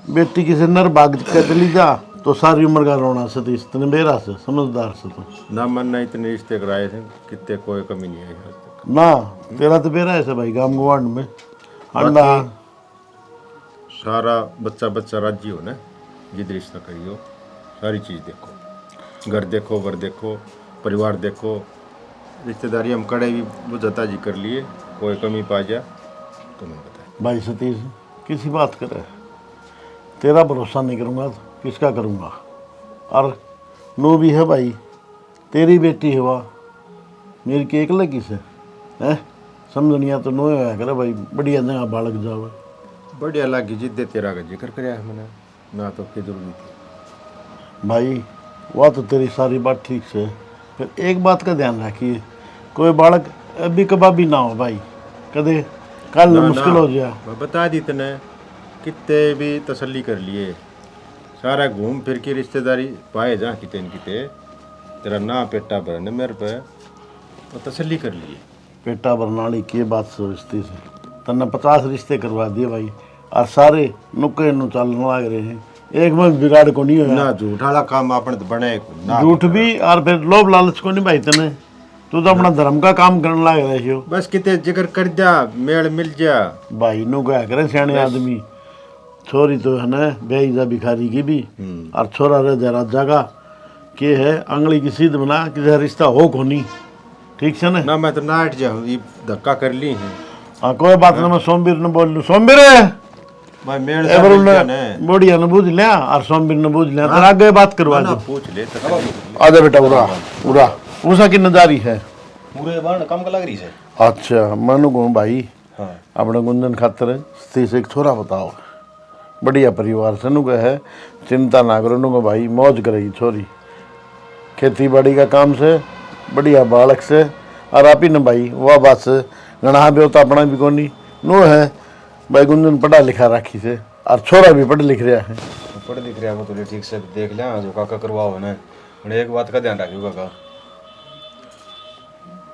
बेटी किसी नर भाग के चली जा तो सारी उम्र का रोना सतीश तने बेरा से समझदार से तो ना मानना इतने रिश्ते कराए थे कितने कोई कमी नहीं आई आज तक ना तेरा तो बेरा है भाई गाँव गुआंढ में अंडा सारा बच्चा बच्चा राजी हो ना जिद रिश्ता करियो सारी चीज़ देखो घर देखो वर देखो परिवार देखो रिश्तेदारी हम कड़े भी बुझता जी कर लिए कोई कमी पा जा तो मैं बताए भाई सतीश किसी बात करे तेरा भरोसा नहीं करूँगा तो किसका करूँगा। और नो भी है भाई तेरी बेटी है वह मेरी केक लगी से है समझनिया तो नो होया करे भाई बढ़िया जगह बालक जाओ बढ़िया लगी जिद्दे तेरा का जिक्र कराया है मैंने ना तो की जरूरी थी भाई वह तो तेरी सारी बात ठीक से फिर एक बात का ध्यान रखिए कोई बालक अभी कबाबी ना हो भाई कदे कल ना, मुश्किल ना, हो जाए। मैं बता दी तने कितने भी तसल्ली कर लिए सारा घूम फिर के रिश्तेदारी पाए जहाँ किते न किते तेरा ना पेटा भरने मेरे पे तो तसल्ली कर लिए पेटा बरनाली की बात सोचती से तन्ने 50 रिश्ते करवा दिए भाई और सारे नुक्के नु चलने लग रहे हैं एक में बिगाड़ को नहीं होया ना झूठ वाला काम आपने तो बने ना झूठ भी और फिर लोभ लालच को नहीं भाई तने तू तो अपना धर्म का काम करने लग रहे हो बस किते जिक्र कर जा मेल मिल जा भाई नु क्या करे सियाने आदमी छोरी तो है ना बेईजा भिखारी की भी और छोरा रह जा राजा का के है अंगली की सीध बना किसी रिश्ता हो को नहीं ठीक से ना ना मैं तो ना हट जाऊँ ये धक्का कर ली है हाँ कोई बात ना मैं सोमवीर ने बोल लूँ सोमवीर भाई मेल एबर मिल उन्हें जाने बढ़िया ने बूझ लिया और सोमवीर ने बूझ लिया तेरा आगे बात करवा ना दो पूछ ले तसल्ली कर ले। आजा बेटा उरा उरा उषा की नजारी है पूरे बार कम का लग रही है अच्छा मनु को भाई हाँ अपने गुंजन खातर से एक छोरा बताओ बढ़िया परिवार से नु है चिंता ना करो नु भाई मौज करेगी छोरी खेती बाड़ी का काम से बढ़िया बालक से और आप ही न भाई वह बात से गणा भी होता अपना भी कोनी नो है भाई गुंजन पढ़ा लिखा राखी से और छोरा भी पढ़ लिख रहा है पढ़ लिख रहा है तो ठीक से देख लिया जो काका करवाओ ना उन्हें एक बात का ध्यान रखियो काका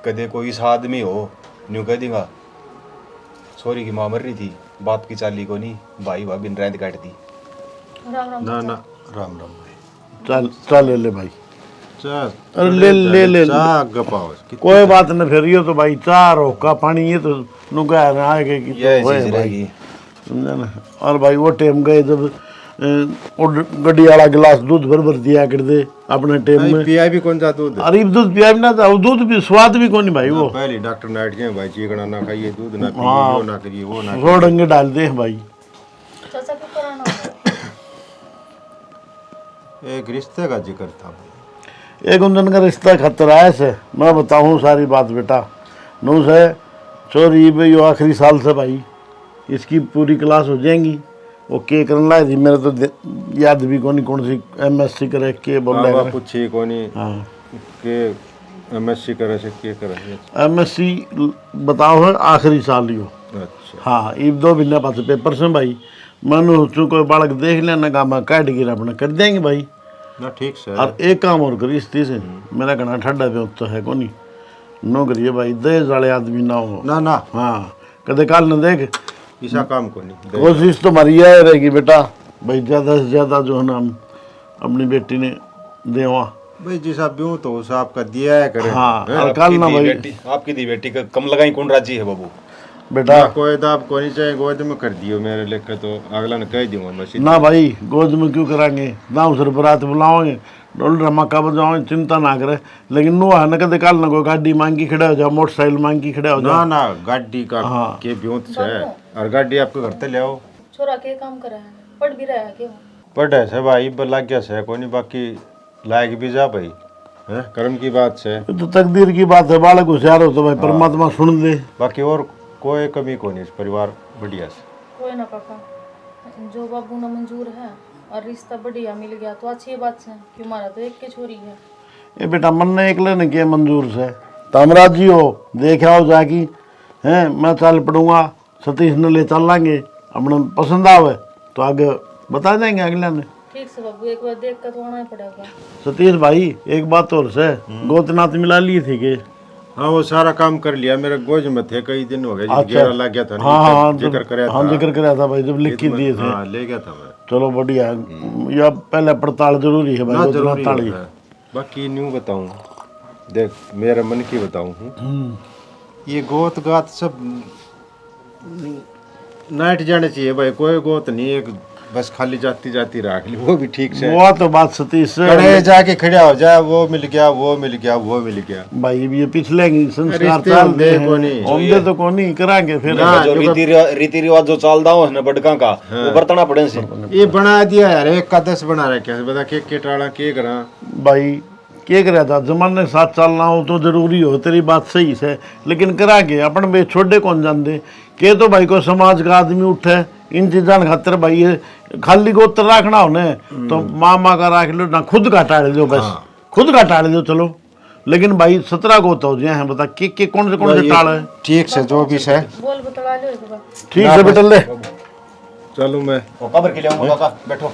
कदे कोई सा आदमी हो न्यू कह देगा सोरी की माँ मर रही थी बाप की चाली को नहीं भाई भाभी ने रैंद काट दी ना ना राम राम भाई चल चल ले भाई चल अरे ले चाह गपाओ कोई बात न फिर यो तो भाई चार हो का पानी ये तो नुका आगे की तो ये होए चीज भाई रहेगी समझा ना। और भाई वो टाइम गए जब वो गड्डी वाला गिलास दूध भर भर दिया कर दे अपने टाइम में पिया भी कौन सा दूध अरे दूध पिया भी ना था वो दूध भी स्वाद भी कौन भाई वो पहले डॉक्टर नाइट के भाई चिकना ना खाइए दूध ना पिए वो ना करिए वो ना रो डंगे डाल दे भाई एक रिश्ते का जिक्र था भाई एक उन का रिश्ता खतरा है से मैं बताऊँ सारी बात बेटा नू से चोरी भाई वो आखिरी साल से भाई इसकी पूरी क्लास हो जाएंगी वो के करने लाई थी मेरे तो याद भी कौन सी MSc करे के बोल हाँ, रहा वह पूछी कोनी हाँ के MSc करे से के करे MSc बताओ है आखिरी साल ही हो अच्छा हाँ ये 2 महीने पास पेपर से भाई मैंने सोचू कोई बालक देख लेना काम काट गिरा अपना कर देंगे भाई ना ठीक से और एक काम और करी इस से मेरा घना ठंडा पे तो है कोनी नो करिए भाई दहेज वाले आदमी ना हो ना ना हाँ कदे काल न देख ऐसा काम को नहीं कोशिश तो हमारी यह रहेगी बेटा भाई ज़्यादा से ज़्यादा जो है ना हम अपनी बेटी ने देवा भाई जिस आप यूं तो उस आपका दिया है करे हाँ और कल ना भाई आपकी दी बेटी का कम लगाई कौन राजी है बाबू बेटा ना कोई दाब को नहीं चाहिए, गोद में कर दियो मेरे लेकर तो अगला ने कह दूंगा मैं सीधे। ना भाई गोद में क्यों कराएंगे, गाँव से बारात बुलाओगे, ढोल ढमाका बजाओगे, चिंता ना करे। लेकिन नो है ना कदे काल ना कोई गाड़ी मांगी खड़ा हो जाओ, मोटरसाइकिल मांगी खड़ा हो ना जाओ। ना गाड़ी का हाँ। के ब्योत से है, और गाड़ी आपके घर तक ले आओ। छोरा के काम कर रहा है, पढ़ भी रहा है क्यों? पढ़े से भाई लग गया से कोई नहीं, बाकी लायक भी जा भाई है, कर्म की बात से। ये तो तकदीर की बात है, बालक होशियार हो तो भाई परमात्मा सुन ले। बाकी और कोई कमी को नहीं, परिवार बढ़िया से। कोई ना पापा, जो बाबू ना मंजूर है और रिश्ता बढ़िया मिल गया तो अच्छी बात है कि हमारा तो एक के छोरी है। ये बेटा मन ने एकले ने किया मंजूर से, तो हमरा जी हो देख आओ जाकी हैं, मैं चल पड़ूंगा, सतीश ने ले चल लांगे, अपने पसंद आवे तो आगे बता देंगे अगले ने। ठीक से बाबू, एक बार देख कर तो आना ही पड़ेगा। सतीश भाई एक बात और से, गोतनाथ मिला लिए थे के? हाँ वो सारा काम कर लिया, मेरे गोज में थे कई दिन हो गए, अच्छा। घेरा लग गया था ना, हाँ हाँ जिक्र कराया था। हाँ जिक्र कराया था भाई, जब लिख के दिए थे। हाँ ले गया था मैं। चलो बढ़िया है, या पहले पड़ताल जरूरी है ना भाई, जरूरी ताली। है। बाकी न्यू बताऊं, देख मेरे मन की बताऊं हूँ, ये गोत गात सब नाइट जाने चाहिए भाई, कोई गोत नहीं, एक बस खाली जाती जाती राख ली, वो भी ठीक से। वो तो बात सतीश से कड़े जाके खड़ा हो जाए, वो मिल गया वो मिल गया वो मिल गया। भाई, ये पिछले संस्कार रिश्ते चल होंदे रहे कोनी। हैं, होंदे तो कोनी करांगे फिर। ना, जो रीति रिवाज जो चलता हो ना बड़का का, वो बरतना पड़े से। ये बना दिया यार, एक का 10 बना रखे हैं, बता के टाड़ा के करा। भाई क्या करा था, जमाने के साथ चलना हो तो जरूरी हो, तेरी बात सही है, लेकिन करा के अपन बे छोड़े कौन जानते के, तो भाई को समाज का आदमी उठे इन चीजा खातर भाई ये खाली गोत्र रखना होने तो माँ का राख लो ना, खुद का टाल दो, बस खुद का टाल दो चलो। लेकिन भाई 17 गोत्र हो जाए हैं, बता के कौन से टाल है? ठीक से जो भी है बोल बतला लो एक बार। ठीक से बेटा ले, चलो मैं कबर के लिए काका बैठो।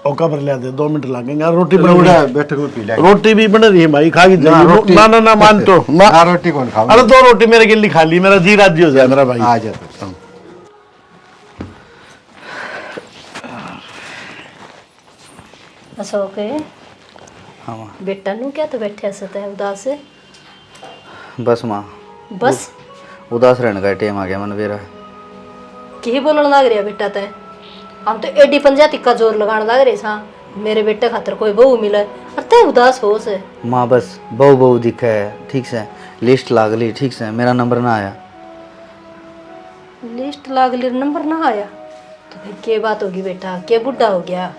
और कबर ले दे, 2 मिनट लगेंगे। यार रोटी बन उड़ा रही बैठक में पी ले। है, रोटी भी बन रही है भाई, खा के ना, जाइए। रोटी- ना ना ना मान तो ना, ना रोटी कौन खाओ? अरे 2 रोटी मेरे के लिए खा ली, मेरा जी राज्य हो जाए मेरा भाई। आ जा तो। अशोक हाँ माँ। बेटा नू क्या तो बैठे सत है उदास है? बस माँ, बस उदास रहने का टाइम आ गया मन मेरा। की बोलने लग रहा बेटा तय? हम तो एडी पंजाती का जोर लगाने लग रहे सा, मेरे बेटे खातर कोई बहू मिले और तय उदास हो से। माँ बस बहु बहु दिखा है, ठीक से लिस्ट लाग ली, ठीक से मेरा नंबर ना आया। लिस्ट लाग ली, नंबर ना आया तो फिर क्या बात होगी बेटा, क्या बुढ़ा हो गया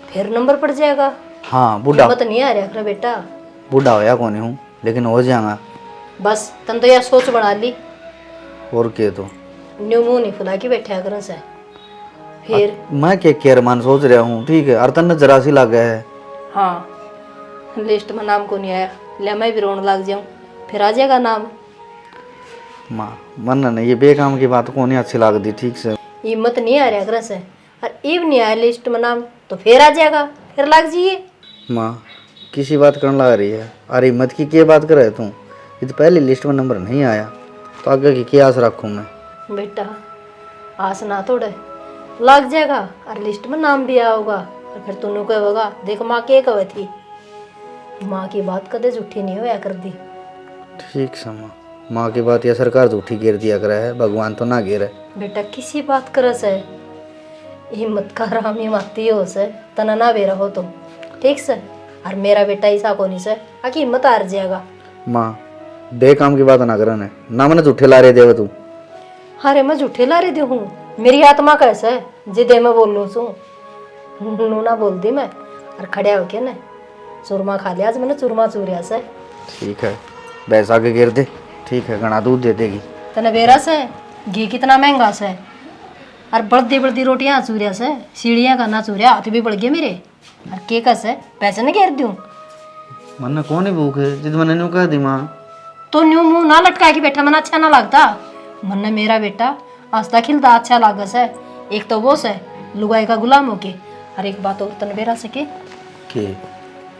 फिर नंबर पड़ जाएगा? हाँ बूढ़ा, हिम्मत नहीं आ रहा कर बेटा। बूढ़ा होया कौन हूँ, लेकिन हो जाऊंगा। बस तन तो यार सोच बना ली, और के तो न्यू मुंह नहीं फुला के बैठा कर से फिर। मैं क्या केयर मान सोच रहा हूँ, ठीक है, अर्थन जरा सी लग गया है। हाँ लिस्ट में नाम को नहीं आया, ले मैं भी रोने लग जाऊं, फिर आ जाएगा नाम। माँ मन नहीं, ये बेकाम की बात को नहीं अच्छी लग दी, ठीक से। हिम्मत नहीं आ रहा कर से, और इब नहीं आया लिस्ट में नाम तो फिर आ जाएगा, फिर लग जाइए। माँ किसी बात करने लग रही है, अरे हिम्मत की क्या बात कर रहे तू? ये तो पहले लिस्ट में नंबर नहीं आया, तो आगे की क्या आस रखूँ मैं? बेटा आस ना तोड़े, लग जाएगा और लिस्ट में नाम भी आया होगा, और फिर तूने क्या होगा, देख माँ क्या कहे थी, माँ की बात कदे झूठी नहीं होया कर दी। ठीक से माँ, माँ की बात या सरकार झूठी गिर दिया करे है, भगवान तो ना गिरे। बेटा किसी बात कर से हिम्मत का राम ही माती हो से, तना ना बेरा हो तुम, ठीक से। और मेरा बेटा ऐसा को नहीं से आकी हिम्मत हार जाएगा। माँ बेकाम की बात ना करने, ना मैंने झूठे ला रहे देवे तू। अरे मैं झूठे ला रही दी हूँ, मेरी आत्मा कैसे जिदे मैं बोल लूँ सू नू ना बोल दी मैं, और खड़े होके ना चूरमा खा लिया आज मैंने, चूरमा चूरिया से। ठीक है भैंसा के गिर दे, ठीक है, घना दूध दे देगी। तने बेरा से घी कितना महंगा से, और बढ़ती बढ़ती रोटियाँ चूरिया से, सीढ़ियाँ का ना चूरिया, हाथ भी बढ़ गए मेरे, और के कैसे पैसे नहीं घेर दूँ। मन कौन है भूख है, जिद मैंने न्यू कह दी माँ। तो न्यू मुंह ना लटका के बैठा, मन अच्छा ना लगता। मन मेरा बेटा हंसता खिलता अच्छा लागा से, एक तो वो से लुगाई का गुलाम होके, और एक बात और तन बेरा सके के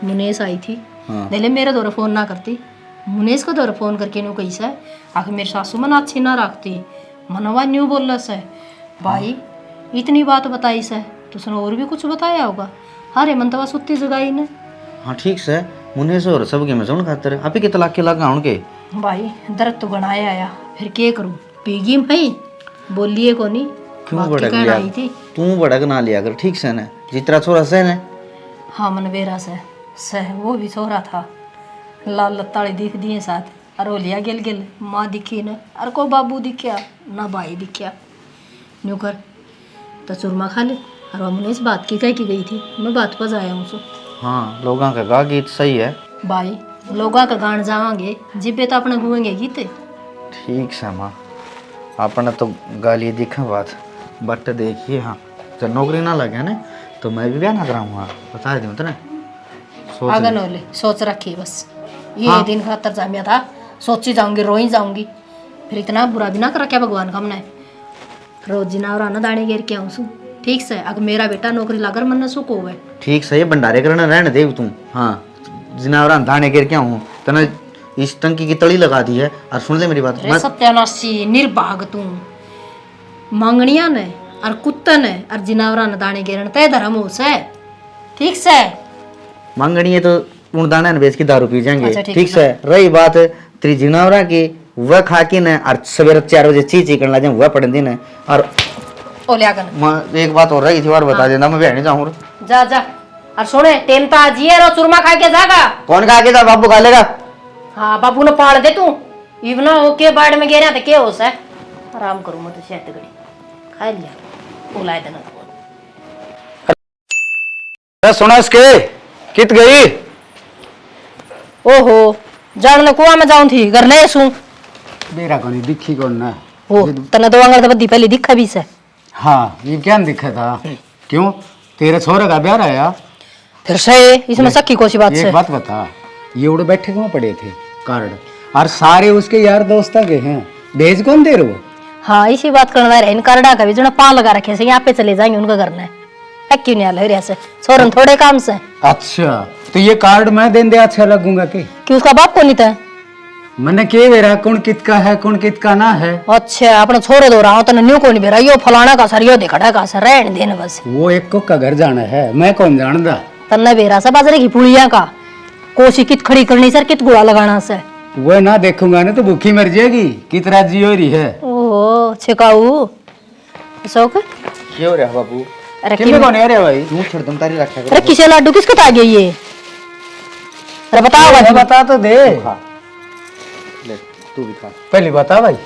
मुनेश आई थी, हाँ। पहले मेरे दौरे फोन ना करती, मुनेश को दौरे फोन करके न्यू कही से आखिर मेरी सासू मन अच्छी ना रखती, मनवा न्यू बोल से भाई इतनी बात बताई से, तो उसने और भी कुछ बताया होगा। अरे मन तो सुत्ती जगाई ने। हाँ ठीक से, मुन्ने से और सबके में सुन खातर आप ही के तलाक के लगा उनके। भाई दर्द तो गणाया आया, फिर क्या करूँ, पीगी भाई बोलिए को नहीं क्यों बाकी भड़क कहना लिया आई थी। तू भड़क ना लिया कर ठीक से ना जितना छोरा से ना हाँ मन बेरा से वो भी छोरा था लाल लत्ताड़ी दिख दिए साथ और वो लिया गेल गेल माँ दिखी न और को बाबू दिखा ना भाई दिखा न्यू कर तो चूरमा खा ले और हमने इस बात की कह की गई थी मैं बात पर आया हूँ सो हाँ लोगों का गा गीत सही है भाई लोगा का गान जावांगे जिब्बे तो अपने गुएंगे गीते ठीक से माँ अपने तो गाली दिखा बात बट देखिए हाँ जब नौकरी ना लगे ना तो मैं भी ब्याह ना कराऊंगा बता दी मतलब सोच आगे ले। नोले सोच रखी बस ये दिन खातर जामिया था सोची जाऊंगी रोई जाऊंगी फिर इतना बुरा भी ना कर रखा भगवान का हमने रोज जिना और आना दाने घेर के आऊँ ठीक से अगर मेरा बेटा नौकरी लाकर मन सुख हो गए ठीक सही भंडारे करना रहने दे तू हाँ जिनावरा दाने गिर क्या हूँ तना इस टंकी की तड़ी लगा दी है और सुन ले मेरी बात रे सत्यानाशी निर्भाग तू मांगनिया ने और कुत्ता ने और जिनावरा ने दाने गिरन तय धर्म हो से ठीक से मांगनी है तो उन दाने ने बेच के दारू पी जाएंगे अच्छा, ठीक ठीक से रही बात तेरी जिनावरा की वह खा के न और सवेरे 4 बजे ची करने लगे वह पढ़ दिन और ओ लिया कर एक बात और रही थी और बता देना मैं भी नहीं जाऊँ जा जा और सुने टेन ता जिए रो चूरमा खा के जागा कौन खा के था बाबू खा लेगा हाँ बाबू ने पाड़ दे तू इवना ओके बाड़ में गिरा तो क्या हो सा आराम करूँ मैं तो शहद गड़ी खा लिया बुलाए देना सुना इसके कित गई ओहो जान कुआ में जाऊं थी घर ले सू मेरा कोनी दिखी कौन ना ओ तने दो अंगड़ बद्दी पहले दिखा भी से हाँ ये क्या दिखा था क्यों तेरे छोरे का ब्याह आया फिर से इसमें शक्की कौन सी बात से एक बात बता ये उड़े बैठे क्यों पड़े थे कार्ड और सारे उसके यार दोस्त के हैं भेज कौन दे रहे हो हाँ इसी बात करना रहे इन करड़ा का भी जो पान लगा रखे से यहाँ पे चले जाएंगे उनका घर में क्यों नहीं आल से छोरन थोड़े काम से अच्छा तो ये कार्ड मैं देन दे अच्छा लगूंगा कि उसका बाप को नहीं था मैंने के वेरा कौन कित का है कौन कित का ना है अच्छा अपने छोरे दो रहा हूँ तो न्यू को नहीं बेरा यो फलाना का सर यो दिखड़ा का सर रहने देने बस वो एक को का घर जाना है मैं कौन जानदा तन्ने बेरा से बाजरे की पुड़िया का कोसी कित खड़ी करनी सर कित गुड़ा लगाना से वो ना देखूंगा ना तो भूखी मर जाएगी कित राजी हो रही है ओहो छिकाऊ शौक क्या हो रहा है बाबू अरे कितने कौन है रे भाई तू छोड़ तुम तारी रखा अरे किसे लड्डू किसको आ गया ये अरे बताओ अरे भाई बता तो दे ले तू भी खा पहले बता भाई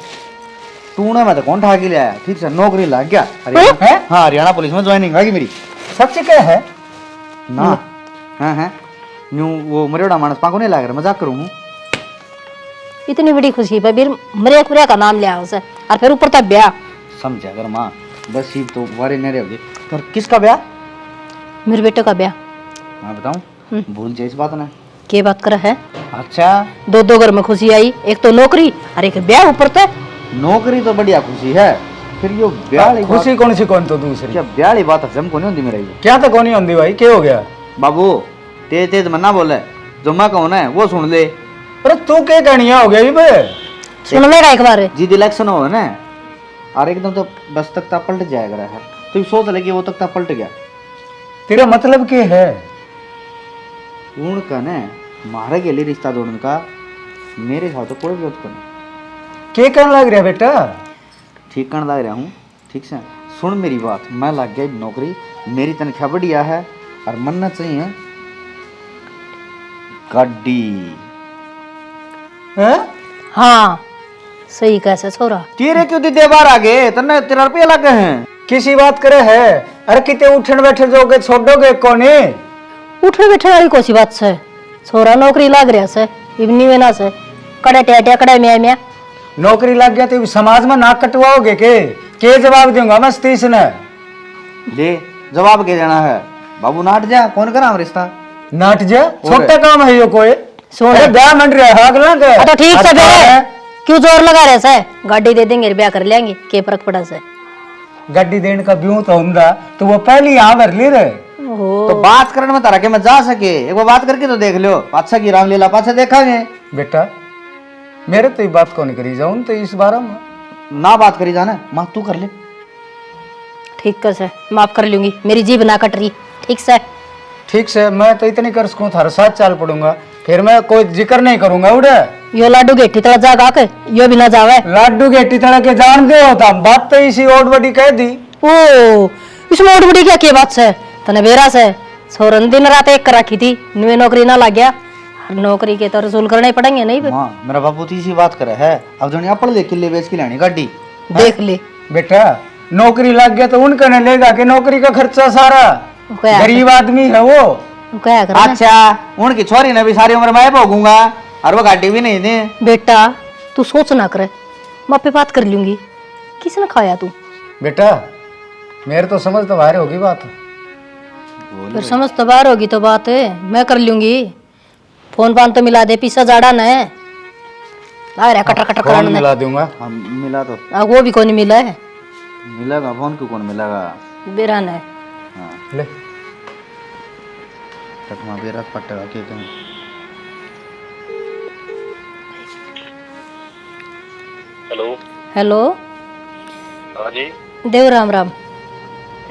तू ना मैं तो कौन ठाकी ले आया ठीक से नौकरी लग गया है हाँ हरियाणा पुलिस में ज्वाइनिंग होगी मेरी सच क्या है ना हाँ हाँ न्यू वो मरेड़ा मानस पाको नहीं लग रहा मजाक करूँ हूँ इतनी बड़ी खुशी पे फिर मरे कुरिया का नाम लिया उसे और फिर ऊपर तक ब्याह समझा अगर माँ बस ये तो वारे नहीं रहोगे तो किसका ब्याह मेरे बेटे का ब्याह मैं बताऊँ भूल जाए इस बात ने के बात कर है अच्छा दो दो घर में खुशी आई एक तो नौकरी और एक ब्याह ऊपर तक नौकरी तो बढ़िया खुशी है फिर यो ब्याह वाली खुशी कौन सी कौन तो दूसरी क्या ब्याह वाली बात हजम को नहीं होती मेरा ये क्या तो कौन होंदी भाई क्या हो गया बाबू तेज तेज मना बोले जो मैं कहूँ ना वो सुन ले अरे तू क्या कहानियां हो गई बे सुन लेगा एक बार जिद इलेक्शन हो ना और एकदम तो बस तख्ता पलट जाएगा है तो सोच ले कि वो तख्ता पलट गया तेरा मतलब क्या है उनका ने मारे के लिए रिश्ता जोड़ने का मेरे साथ तो कोई विरोध करना क्या कहने लग रहा बेटा ठीक करने लग रहा हूँ ठीक से सुन मेरी बात मैं लग गया नौकरी मेरी तनख्वाह बढ़िया है और मनना चाहिए गाड़ी हैं हाँ सही कैसे छोरा तेरे क्यों दीदे बाहर आ गए तन्ने तेरा रुपया लग गए हैं किसी बात करे है अरे कितने उठन बैठे जोगे छोड़ोगे कोने उठे बैठे वाली कोसी बात से छोरा नौकरी लाग रहा से इवनी में ना से कड़े टेटिया कड़े में नौकरी लग गया तो समाज में नाक कटवाओगे के जवाब दूंगा मैं सतीश ने ले जवाब के देना है बाबू नाट जा कौन करा हम रिश्ता नाट जा छोटा काम है यो कोई सुन अरे ब्याह मंड रहा है अगला के तो ठीक से अच्छा फिर है। क्यों जोर लगा रहे से गाड़ी दे देंगे ब्याह कर लेंगे के फर्क पड़ा से गड्डी देने का ब्यूं तो हुंदा तो वो पहले यहाँ भर ले रहे तो बात करने में तारा के मैं जा सके एक बार बात करके तो देख लो अच्छा की रामलीला पाछे देखेंगे बेटा मेरे तो ये बात को नहीं करी जाऊं तो इस बारे में ना बात करी जाना माँ तू कर ले ठीक कर से माफ कर लूंगी मेरी जीभ ना कट रही ठीक से ठीक से मैं तो इतनी कर सकूं थारे साथ चाल पड़ूंगा फिर मैं कोई जिक्र नहीं करूंगा उड़े यो लाडू गेठी तला जागा के यो भी ना जावे। लाडू गेटी तड़ा के जान दे होता बात तो इसी ओट बड़ी कह दी। ओ इसमें ओट बड़ी क्या के बात से तने बेरा से छोरन दिन रात एक राखी थी नुए नौकरी ना लग गया। नौकरी के तो रसूल करने ही पड़ेंगे नहीं फिर। माँ मेरा बापू तो इसी बात करे है, अब जो पढ़ ले किले बेच के लानी गाड़ी। देख ले बेटा नौकरी लग गया तो उनका ने लेगा कि नौकरी का खर्चा सारा। क्या गरीब आदमी है वो। क्या कर अच्छा उनकी छोरी ने भी सारी उम्र मैं भोगूंगा और वो गाड़ी भी नहीं दे। बेटा तू सोच ना करे, मैं पे बात कर लूंगी। किसने खाया तू? बेटा मेरे तो समझ तो बाहर होगी बात। फिर समझ तो बाहर होगी तो बात है मैं कर लूंगी। फोन पान तो मिला दे, पीसा जाड़ा न है। अरे कटर कटर फोन कराने मिला दूंगा। हम मिला तो वो भी कौन मिला है? मिलेगा फोन क्यों कौन मिलेगा। बेरान है। हाँ ले टकमा बेरा पट्टेगा के कहीं। हेलो। हेलो हाँ जी। देव राम राम।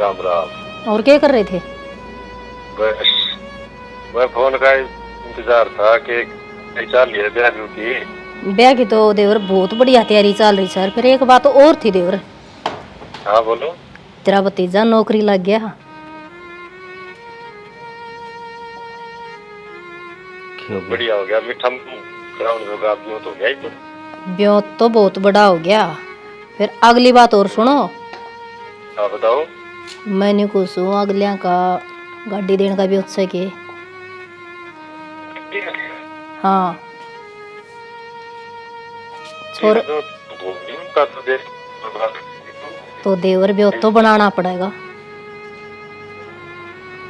राम राम। और क्या कर रहे थे? बस मैं फोन का इंतजार था कि चाल लिया ब्याह की। ब्याह की तो देवर बहुत बढ़िया तैयारी चल रही सर। फिर एक बात और थी देवर। हाँ बोलो। तेरा भतीजा नौकरी लग गया। बढ़िया हो गया। मीठा ग्राउंड होगा आप तो गया ही तो। ब्यों तो बहुत बड़ा हो गया। फिर अगली बात और सुनो। हाँ बताओ। मैंने कुछ अगलिया का गाड़ी देने का भी उत्सव के। हाँ छोर तो देवर भी तो बनाना पड़ेगा।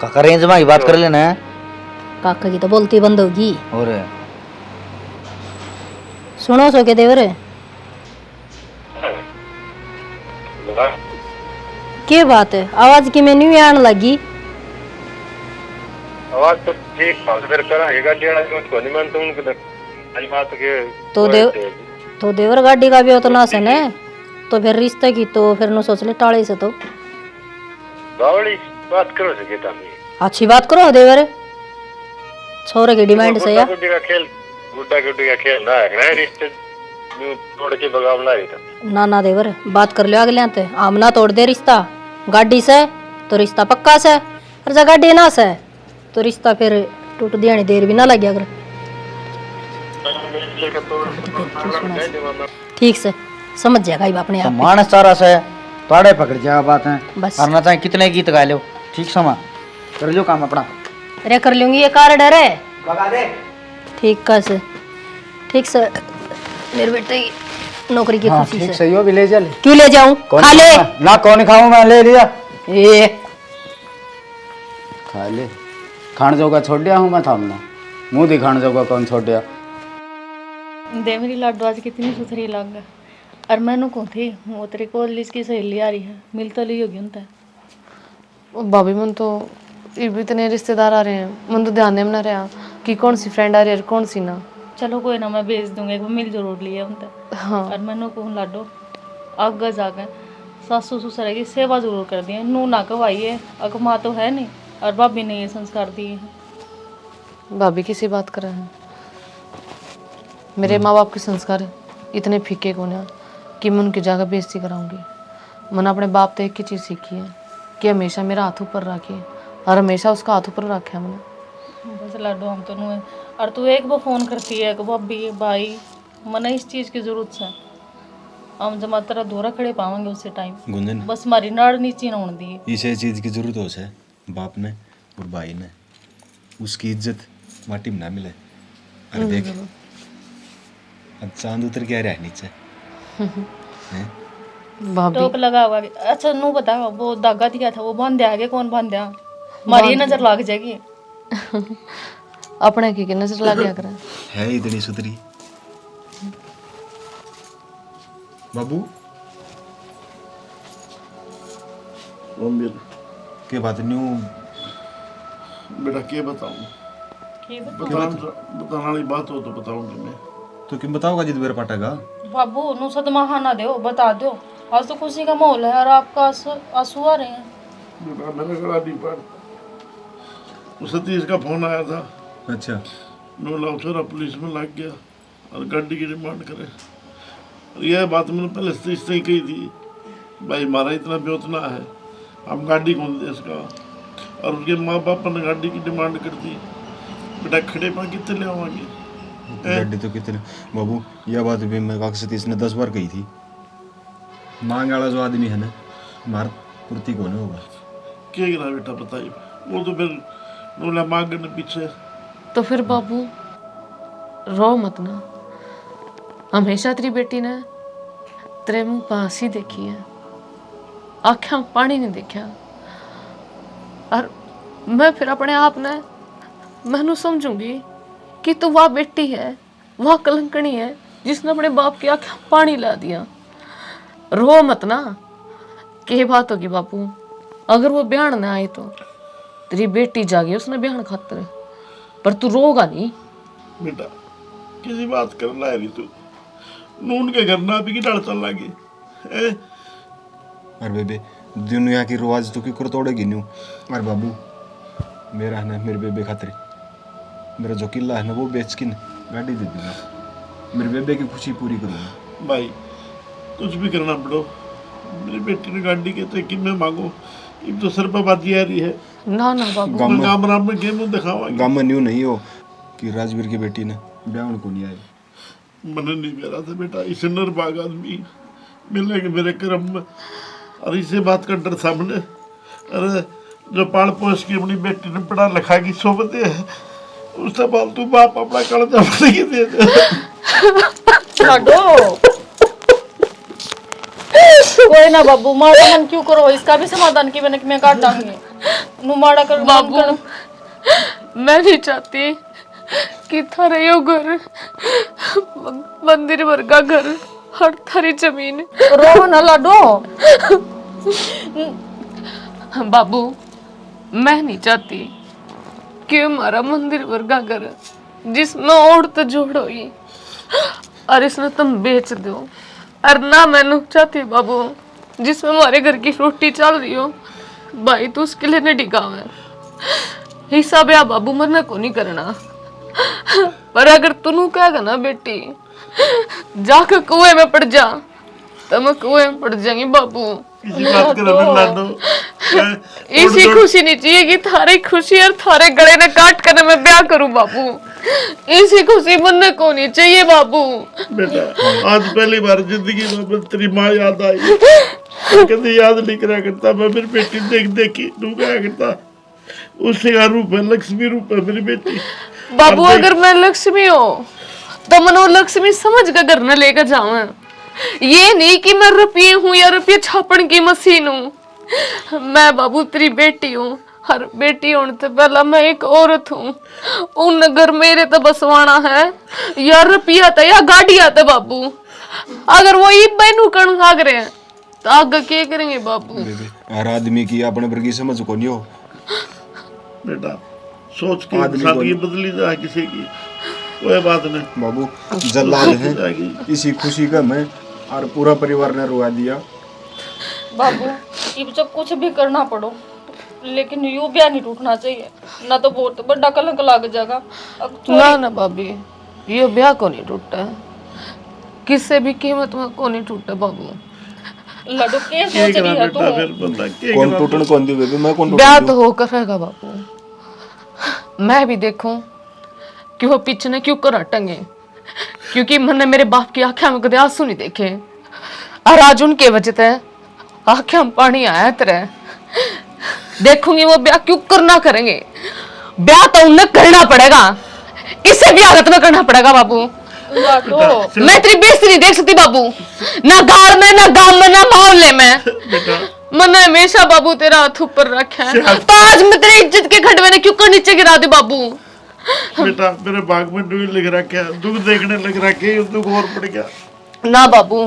काका रेंज में ही बात कर लेना है। काका की तो बोलती बंद होगी। और सुनो सो के देवर क्या बात है? आवाज की मेन्यू आने लगी। आवाज तो ठीक फिर कराएगा डेढ़ को नहीं मानते उनके आज बात के तो देवर गाड़ी का भी उतना सन है तो फिर रिश्ते की तो फिर न सोच ले टाले से तो बावड़ी बात करो सके अच्छी बात करो देवर। छोरे की डिमांड से या गुड्डी का खेल गुड्डी का खेल ना है रिश्ते तोड़ के बगावना ही था। ना देवर बात कर लो अगले आते आमना तोड़ दे रिश्ता। गाड़ी से तो रिश्ता पक्का से और जब गाड़ी ना से तो रिश्ता फिर टूट दिया देर भी ना लग गया अगर। ठीक से समझ जाएगा अपने आप। मानस सारा से ताड़े पकड़ जाएगा बात है। बस करना चाहे कितने गीत गा लो ठीक समा कर लो काम अपना। अरे कर लूंगी ये कार डर है ठीक का से ठीक से मेरे बेटे की नौकरी की हाँ, खुशी ठीक से। सही हो भी ले जा ले। क्यों ले जाऊं? खा ले ना कौन खाऊं मैं ले लिया। ये खा ले खान जोगा छोड़ दिया हूँ मैं थामना मुंह दिखाने जोगा कौन छोड़ दिया। दे मेरी लाडू आज कितनी सुथरी लग गई। और मैनू कौन थी वो तेरे कॉलेज की सहेली आ रही है मिल तो ली होगी उनसे। भाभी मन तो ये भी इतने रिश्तेदार आ रहे हैं मन तो ध्यान में ना रहा कि कौन सी फ्रेंड आ रही है और कौन सी ना। चलो कोई ना मैं भेज दूंगी एक बार मिल जरूर लिए उनसे। हाँ और मैनू कहूँ लाडो आगे जाके सासू ससुर की सेवा जरूर कर दी है। नू ना कवाइए अग माँ तो है नहीं और भाभी ने ये संस्कार दिए हैं। भाभी किसी बात कर रहे हैं। मेरे माँ बाप के संस्कार इतने फीके कौन है कि मैं उनकी जगह बेइज्जती कराऊंगी। मैंने अपने बाप से एक ही चीज़ सीखी है कि हमेशा मेरा हाथ ऊपर रखे और हमेशा उसका हाथ ऊपर रखे मैंने। बस लाडो हम तो नू है और तू एक बार फोन करती है भाभी भाई मना इस चीज़ की जरूरत है। हम जब तेरा धोरा खड़े पावेंगे उसी टाइम गुंजन बस हमारी नाड़ नीचे ना होने दी। इसे चीज की जरूरत हो से बाप ने और भाई ने उसकी इज्जत माटी में ना मिले। अरे देख अब चांद उतर के आ रहा है नीचे हैं? भाभी टोक लगा हुआ अच्छा नू बता वो धागा दिया था वो बांध दिया आगे कौन बांध दिया? हमारी नजर लग जाएगी। अपने की नजर लग गया करे है इतनी सुतरी बाबू के बात न्यू बेटा क्या बताऊं बताने वाली बात हो तो बताऊंगी मैं तो क्यों बताओगा जिद मेरे पाटेगा बाबू नू सदमा ना दो बता दो आज तो खुशी का माहौल है और आपका आंसू आ रहे हैं। बेटा मेरा गला नहीं पड़ उस सतीश का फोन आया था। अच्छा 9 लाख सारा पुलिस में लग गया और गाड़ी की डिमांड करे। और यह बात मैंने पहले से ही कही थी, भाई हमारा इतना ब्योतना है, हम गाड़ी कौन दे इसका। और उसके माँ बाप ने गाड़ी की डिमांड कर दी, बेटा खड़े पा कितने ले आवाएंगे। गाड़ी तो कितने बाबू, यह बात भी मैं काक सतीश ने 10 बार कही थी। मांग वाला जो आदमी है ना, मार पूर्ति कौन होगा। क्या गिरा बेटा बताइए, वो तो फिर बोला मांगने पीछे। तो फिर बाबू रो मत ना, हमेशा तेरी बेटी ने तेरे मुंह पर हंसी देखी है, आँखें में पानी नहीं देखा। और मैं फिर अपने आप ने मैनू समझूंगी कि तू वह बेटी है, वह कलंकनी है जिसने अपने बाप की आँखें में पानी ला दिया। रो मत ना, के बात होगी बापू, अगर वो ब्याह ना आए तो तेरी बेटी जागी उसने ब्याह खातर, पर तू रोगा नहीं। बेटा किसी बात करना है नहीं तू, नून के घर ना भी की डाल चल लगी। अरे बेबे दुनिया की रिवाज तो क्यों तोड़ेगी न्यू। अरे बाबू मेरा है ना, मेरे बेबे खातिर मेरा जो किला है ना वो बेच के गाड़ी दे दूंगा, मेरे बेबे की खुशी पूरी करूंगा। भाई कुछ भी करना पड़ो, मेरी बेटी ने गाड़ी के तो कि मैं मांगो, ये तो सर पर बाजी आ रही है। ना ना बाबू, गाम राम में गेम दिखावांगे। गाम में न्यू नहीं हो कि राजवीर की बेटी ने ब्याह को नहीं आई। मन नहीं मेरा था बेटा, इस नरबाग आदमी मिलेंगे मेरे कर्म में। और इसे बात का डर सामने, अरे जो पाल पोस की अपनी बेटी ने पढ़ा लिखा की सोबत है, उससे फालतू बाप अपना कर्जा भरने दे कोई ना बाबू, माड़ा मन क्यों करो, इसका भी समाधान की मैंने मैं काट दांगी। नु माड़ा कर बाबू मैं नहीं चाहती कि थारे यो घर मंदिर वर्गा घर हर थारी जमीन। रो ना लाडो। बाबू मैं नहीं चाहती कि हमारा मंदिर वर्गा घर जिसमें औरत जोड़ हुई और इसने तुम बेच दो, और ना मैंने चाहती बाबू जिसमें हमारे घर की रोटी चल रही हो, भाई तू उसके लिए नहीं डिगावे हिस्सा ब्याह बाबू मरना को नहीं करना। पर अगर तू कहेगा ना बेटी जाकर कुएं में पड़ जा, तो मैं कुएं में पड़ जाएंगी बाबू। किसी बात कर लाडो, इसी खुशी नहीं चाहिए कि थारे खुशी और थारे गले ने काट कर मैं ब्याह करूं बाबू, इसी खुशी बनने को नहीं चाहिए बाबू। बेटा आज पहली बार जिंदगी में तेरी माँ याद आई, कभी याद नहीं करा करता मैं मेरी बेटी देख देखी तू क्या करता, उससे का रूप है लक्ष्मी रूप है मेरी बेटी। बाबू अगर मैं लक्ष्मी हो तो मनो लक्ष्मी समझ कर घर न लेकर जाऊं, ये नहीं कि मैं रुपये हूँ या रुपये छापन की मशीन हूँ। मैं बाबू तेरी बेटी हूँ, हर बेटी होने से पहला मैं एक औरत हूँ। उन घर मेरे तो बसवाना है या रुपया था या गाड़ी आता बाबू, अगर वो ई बहनू कण भाग रहे हैं तो आगे क्या करेंगे बाबू। हर आदमी की अपने वर्गी समझ को नहीं हो बेटा, सोच के जिंदगी बदली जाए किसी की, कोई बात नहीं बाबू। जल्लाद है इसी खुशी का मैं और पूरा परिवार ने रुआ दिया। बाबू अब जो कुछ भी करना पड़ो, लेकिन यू ब्याह नहीं टूटना चाहिए, ना तो बहुत बड़ा कलंक लग जाएगा। ना ना भाभी, ये ब्याह को नहीं टूटा है, किसी भी कीमत में को नहीं टूटा बाबू। लड्डू के सोच रही है तू? कौन टूटन कौन दी बेबी, मैं कौन ब्याह तो होकर रहेगा बाबू। मैं भी देखूं कि वो पीछे ने क्यों कर हटेंगे, क्योंकि मैंने मेरे बाप की आंखें में कदे आंसू नहीं देखे, और आज उनके वजह से आंखें में पानी आया तेरे। देखूंगी वो ब्याह क्यों करना करेंगे, ब्याह तो उन्हें करना पड़ेगा, किसी भी हालत में करना पड़ेगा बाबू। मैं तेरी बेइज्जती नहीं देख सकती बाबू, ना गांव में ना गांव में ना मोहल्ले में। मैंने हमेशा बाबू तेरा हाथ ऊपर रखा है, तो आज मैं तेरी इज्जत के खंडवे ने क्यों कर नीचे गिरा दे बाबू। बेटा मेरे बाग में दुख लिख रखे, दुख देखने लग रखे, दुख और पड़ गया। ना बाबू,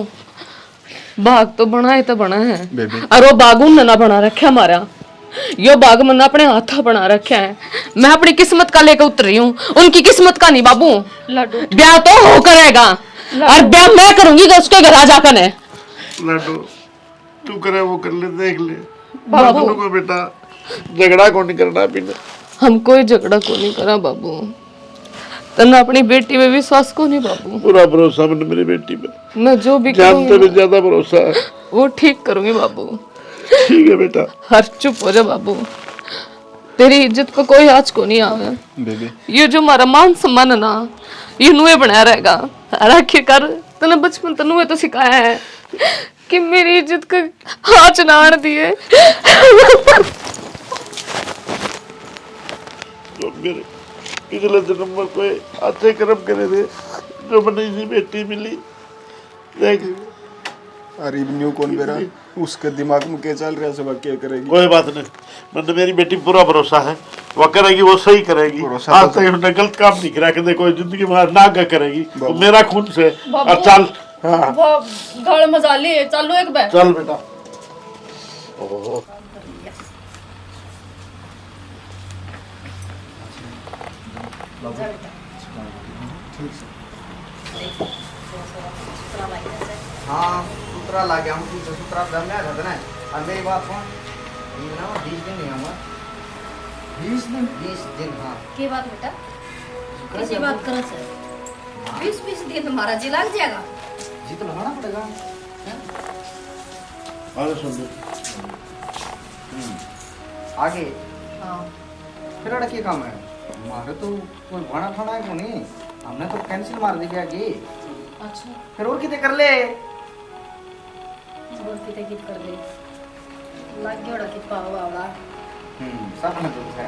बाग तो बना है तो बना है, और वो बाग उन्होंने ना बना रखा हमारा, यो बाग मैंने अपने हाथा बना रखा है। मैं अपनी किस्मत का लेकर उतर रही हूँ, उनकी किस्मत का नहीं बाबू। ब्याह तो होकर रहेगा, और ब्याह मैं करूंगी उसके घर आ जाकर है। लड्डू तू करे वो कर ले, देख ले बाबू को बेटा, झगड़ा को नहीं करना बिना। हम कोई झगड़ा को नहीं करा बाबू, तने अपनी बेटी में विश्वास को नहीं बाबू। पूरा भरोसा मैंने मेरी बेटी पे, मैं जो भी जानते करूंगी भी ज्यादा भरोसा है। वो ठीक करूंगी बाबू। ठीक है बेटा। हर चुप हो जा बाबू, तेरी इज्जत को कोई आज को नहीं आवे। बेबे ये जो हमारा मान सम्मान है ना, ये नुए बनाया रहेगा। और आखिरकार तने बचपन तो नुए तो सिखाया है कि मेरी इज्जत का आँच ना आने दिए। जो मेरे पिछले जन्म में कोई अच्छे कर्म करे थे, जो मैंने इसी बेटी मिली। देख अरे न्यू कौन बेरा, उसके दिमाग में क्या चल रहा है, सब क्या करेगी। कोई बात नहीं, मतलब मेरी बेटी पूरा भरोसा है, वो करेगी, वो सही करेगी। आज तक उसने गलत काम नहीं करा के देखो, जिंदगी में नागा करेगी तो मेरा खून से। और चल हाँ वो गड़ मजा लिए चलो एक बार। चल बेटा। हाँ सूत्रा ला गया हूँ, सूत्रा घर में आ जाता ना। और मेरी बात सुन, ये ना 20 दिन नहीं आऊँगा। 20 दिन हाँ। की बात बेटा, कैसी बात कर सर? 20 दिन तुम्हारा जी लग जाएगा। जी तो लगाना पड़ेगा। आगे सुन ले। आगे हाँ फिर अड़ा क्या काम है हमारे, तो कोई भाड़ा फाड़ा है को नहीं, हमने तो कैंसिल मार दी गया कि। अच्छा फिर और कितने कर ले, और किते कित कर दे लग गया कि पावा वाला। सब में तो है,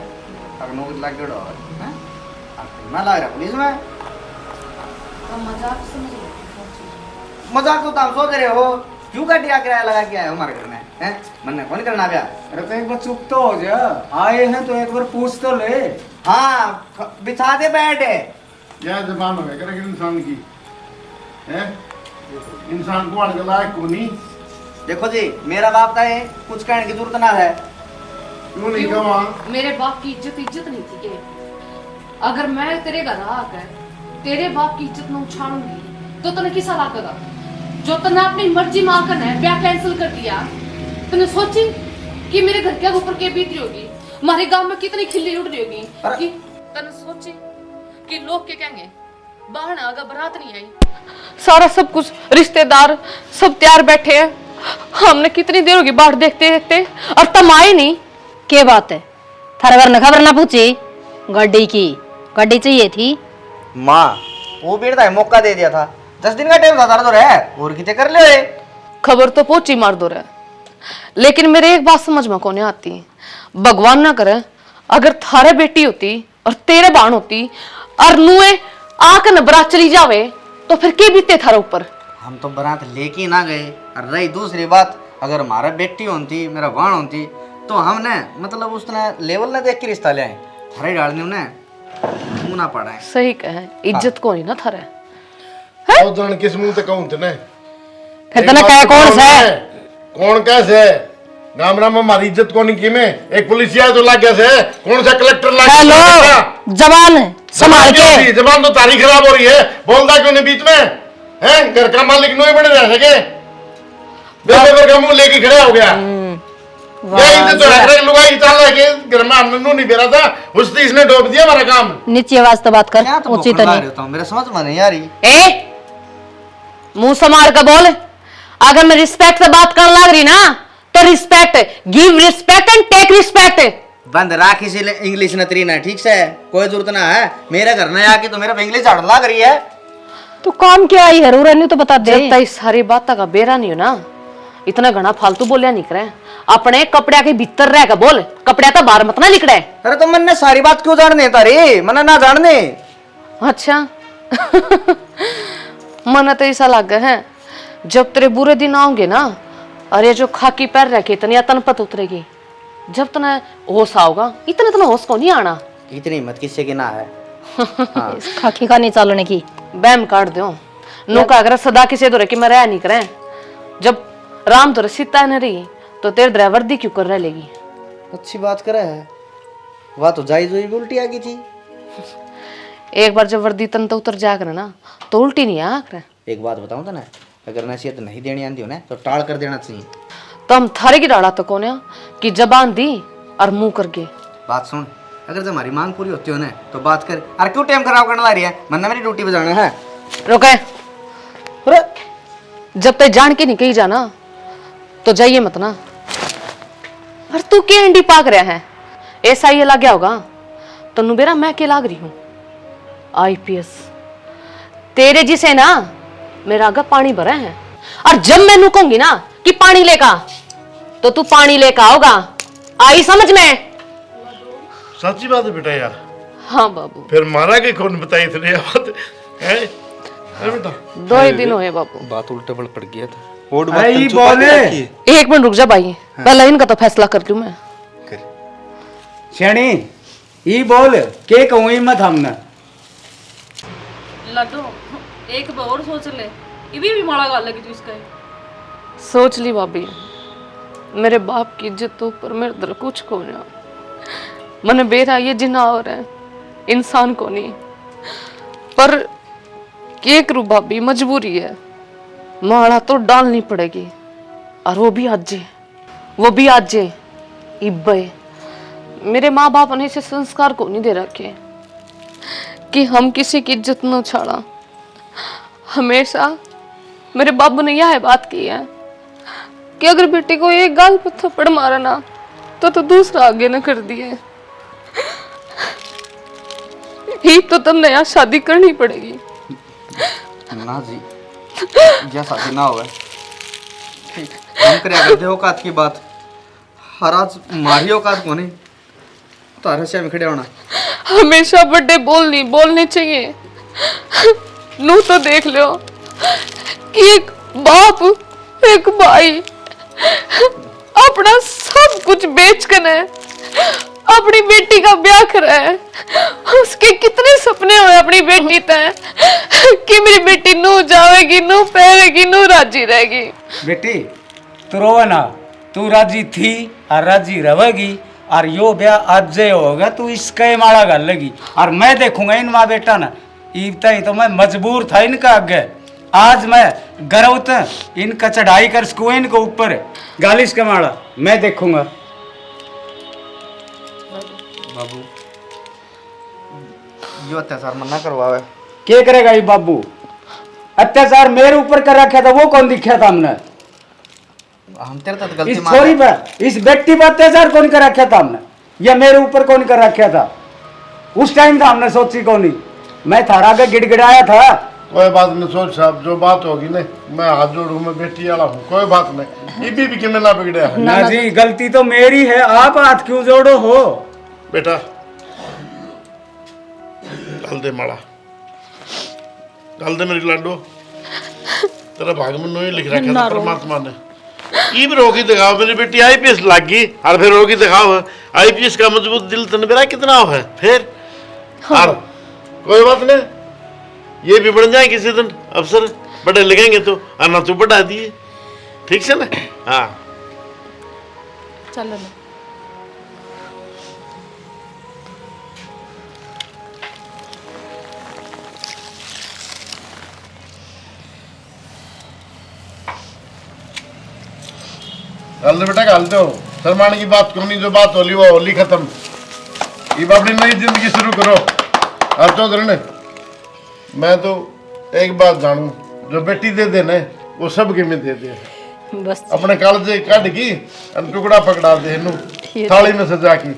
अगर नौकरी लग गया हैं, अब मैं लग रहा पुलिस में। हम मजाक समझ रहे। मजाक तो तुम सोच रहे हो, क्यों का किराया लगा के आए हो हमारे घर में हैं? मन कौन करना गया। अरे तो एक बार चुप तो हो जा, आए हैं तो एक बार पूछ तो ले। हाँ बिछा दे बैठ। यह जबान हो गया इंसान की है, इंसान को आने के लायक को नहीं। देखो जी मेरा बाप था, कुछ कहने की जरूरत ना है। क्यों नहीं कहा? मेरे बाप की इज्जत नहीं थी के? अगर मैं तेरे घर आकर तेरे बाप की इज्जत में उछालूंगी तो तने किसा लागेगा? जो तने अपनी मर्जी मारकर ने ब्याह कैंसिल कर दिया, तने सोची कि मेरे घर के ऊपर क्या बीत रही होगी, हमारे गांव में कितनी खिल्ली उड़ रही होगी कि तने सोची कि लोग क्या कहेंगे, बाहर अगर बारात नहीं आई, सारा सब कुछ रिश्तेदार सब तैयार बैठे हैं, हमने कितनी देर होगी बाहर देखते देखते और तुम आए नहीं। क्या बात है, थारे घर ने खबर ना पूछी? गड्डी की गड्डी चाहिए थी माँ, वो बेटा मौका दे दिया था, 10 दिन का टाइम था तारा तो रहे, और कितने कर ले। खबर तो पोची मार दो रहा, लेकिन मेरे एक बात समझ में कोने आती, भगवान ना करे अगर थारे बेटी होती और तेरे बाण होती और नुए आकर न बरात चली जावे तो फिर के बीते थारे ऊपर। हम तो बारात लेके ना गए, और रही दूसरी बात, अगर हमारा बेटी होती मेरा बाण होती तो हमने मतलब उसने लेवल ने देख के रिश्ता ले आए, थारे डालने उन्हें मुंह ना पड़ा है। सही कहे, इज्जत को नहीं ना थारे। और जान किस मुंह ते कहूं तने? फिर तने कहे कौन से? कौन कैसे नाम नाम हमारी इज्जत को नहीं की में, एक पुलिसिया तो लग गया से, कौन सा कलेक्टर लग हेलो गया? जबान संभाल के। जबान तो तारीख खराब हो रही है, बोलता क्यों नहीं बीच में हैं? घर का मालिक नहीं बने रह सके, बेटे का मुंह लेके खड़ा हो गया। यही तो है लुगाई चाल रहा है, घर में हमने नहीं बेरा था, उसने इसने डोब दिया हमारा काम। नीचे आवाज तो बात कर, क्या तुम ऊंची तो बौखला नहीं। रहे हो? मेरे समझ में नहीं आ रही। ए मुंह संभाल कर बोल, अगर मैं रिस्पेक्ट से बात करने लग रही ना तो respect, give respect and take respect. बंद राख इसी इंग्लिश न तरी ना, ठीक से कोई जरूरत ना है। मेरे घर में आके तो मेरा इंग्लिश झाड़ लग रही है। तू काम क्या आई है रूरा, नहीं तो बता दे। जब तक सारी बात का बेरा नहीं हो ना, इतना घना फालतू बोलिया नहीं करे, अपने कपड़े के भीतर रह के बोल, कपड़े तो बाहर मत ना लिखड़े। अरे तो मन ने सारी बात क्यों जानने तारी, मन ना जानने। अच्छा मन तो ऐसा लग है जब तेरे बुरे दिन आओगे ना, अरे जो खाकी पैर रखे इतनी तनपत उतरेगी, जब तना होश आओगा इतना होश को नहीं आना। इतनी हिम्मत किससे की ना है। हाँ। खाकी का नहीं चालने की बैम काट दो नौका, अगर सदा किसी दो कि मैं रह नहीं करें, जब राम तो सीता न रही तो तेरे ड्राइवर दी क्यों कर रह लेगी। अच्छी बात करे है, वह तो जायज हुई भी उल्टी आ गई थी। एक बार जब वर्दी तन तो उतर जा कर ना तो उल्टी नहीं आ कर। एक बात बताऊं तो ना, अगर नसीहत नहीं देनी आती हो ना तो टाल कर देना चाहिए। तो हम थारे की डाला तो कौन कि जबान दी और मुंह कर गए। बात सुन, अगर जब हमारी मांग पूरी होती हो ना तो बात कर। अरे क्यों टाइम खराब करने ला रही है? मन्ना मेरी ड्यूटी पे जाना है। रुके। अरे जब तक जान के नहीं कही जाना तो जाइए मत ना। अरे तू क्या अंडी पाक रहा है? ऐसा ही लग गया होगा तो नुबेरा मैं के लाग रही हूँ IPS तेरे जिसे ना मेरा आगे पानी भरा है। और जब मैं कहूंगी ना कि पानी लेका तो तू पानी लेकर आओगा। आई समझ में? सच्ची बात है बेटा यार। हाँ बाबू। फिर मारा के कौन बताई इतनी बात है? अरे बेटा 2 ही दिन हुए बाबू। बात उल्टा पड़ गया था। अरे बोले एक मिनट रुक जा भाई, पहले इनका तो फैसला कर लूं मैं। श्याणी ई बोल के कहूँ मत हमने लड्डू एक बार और सोच ले, ये भी माड़ा गाल लगी तू इसका। सोच ली भाभी, मेरे बाप की इज्जत तो ऊपर मेरे दर कुछ को नहीं। मैंने बेरा ये जिना और है इंसान को नहीं, पर के करूं भाभी, मजबूरी है। माड़ा तो डालनी पड़ेगी और वो भी आज इब्बे। मेरे माँ बाप ने इसे संस्कार को नहीं दे रखे कि हम किसी की इज्जत न छाड़ा। हमेशा मेरे बाबू ने यह बात की है कि अगर बेटी को एक गाल पर थप्पड़ मारा ना तो दूसरा आगे न कर दिए। ही तो तुमने यहाँ शादी करनी पड़ेगी। ना जी यह शादी ना होगा। हम करे करते औकात की बात, हर आज मारी औकात को नहीं तारे से खड़े होना। हमेशा बड़े बोलने चाहिए। नू तो देख लो कि एक बाप एक भाई अपना सब कुछ बेच कर अपनी बेटी का ब्याह करा है। उसके कितने सपने हुए अपनी बेटी तय कि मेरी बेटी नू जाएगी, नू पहनेगी, नू राजी रहेगी। बेटी तू रोवा ना, तू राजी थी और राजी रहेगी और यो ब्याह आज होगा। तू इसका माड़ा गल लगी और मैं देखूंगा इन माँ बेटा ना ईबता ही तो मैं मजबूर था इनका आगे। आज मैं गरौत इनका चढ़ाई कर सकूँ इनको ऊपर गालिश का माड़ा मैं देखूंगा। बाबू यो अत्याचार मना करवावे। क्या करेगा ये बाबू? अत्याचार मेरे ऊपर कर रखा था, वो कौन दिखा था हमने? हम तेरे साथ गलती इस छोरी पर इस व्यक्ति पर अत्याचार कौन कर रखा था हमने, या मेरे ऊपर कौन कर रखा था? उस टाइम था हमने सोची कौन नहीं। मैं थारा आगे गिड़गिड़ाया था। कोई बात नहीं सोच साहब, जो बात होगी ना मैं हाथ जोड़ू, मैं बेटी वाला हूँ, कोई बात नहीं। ये भी कि मैं ना बिगड़े है। ना जी गलती तो मेरी है, आप हाथ क्यों जोड़ो हो? बेटा डाल दे माड़ा, डाल दे मेरी लाडो, तेरा भाग में नहीं लिख रखा था परमात्मा ने। ये भी रोकी दिखाओ, मेरी बेटी IPS लग गई और फिर रोकी दिखाओ। IPS का मजबूत दिल तन मेरा कितना है फिर। और कोई बात नहीं, ये भी बन जाए किसी दिन अफसर, बड़े लगेंगे तो आना तो बढ़ा दिए, ठीक से ना? हाँ चलो डाल दे बेटा, डाल दो। शर्माने की बात क्यों नहीं, जो बात होली वो होली खत्म। ये अपनी नई जिंदगी शुरू करो। अब तो धरने मैं तो एक बात जानू, जो बेटी दे देने वो सब के में दे दे। बस अपने कालजे काट की टुकड़ा पकड़ा दे इनू थाली में सजा की।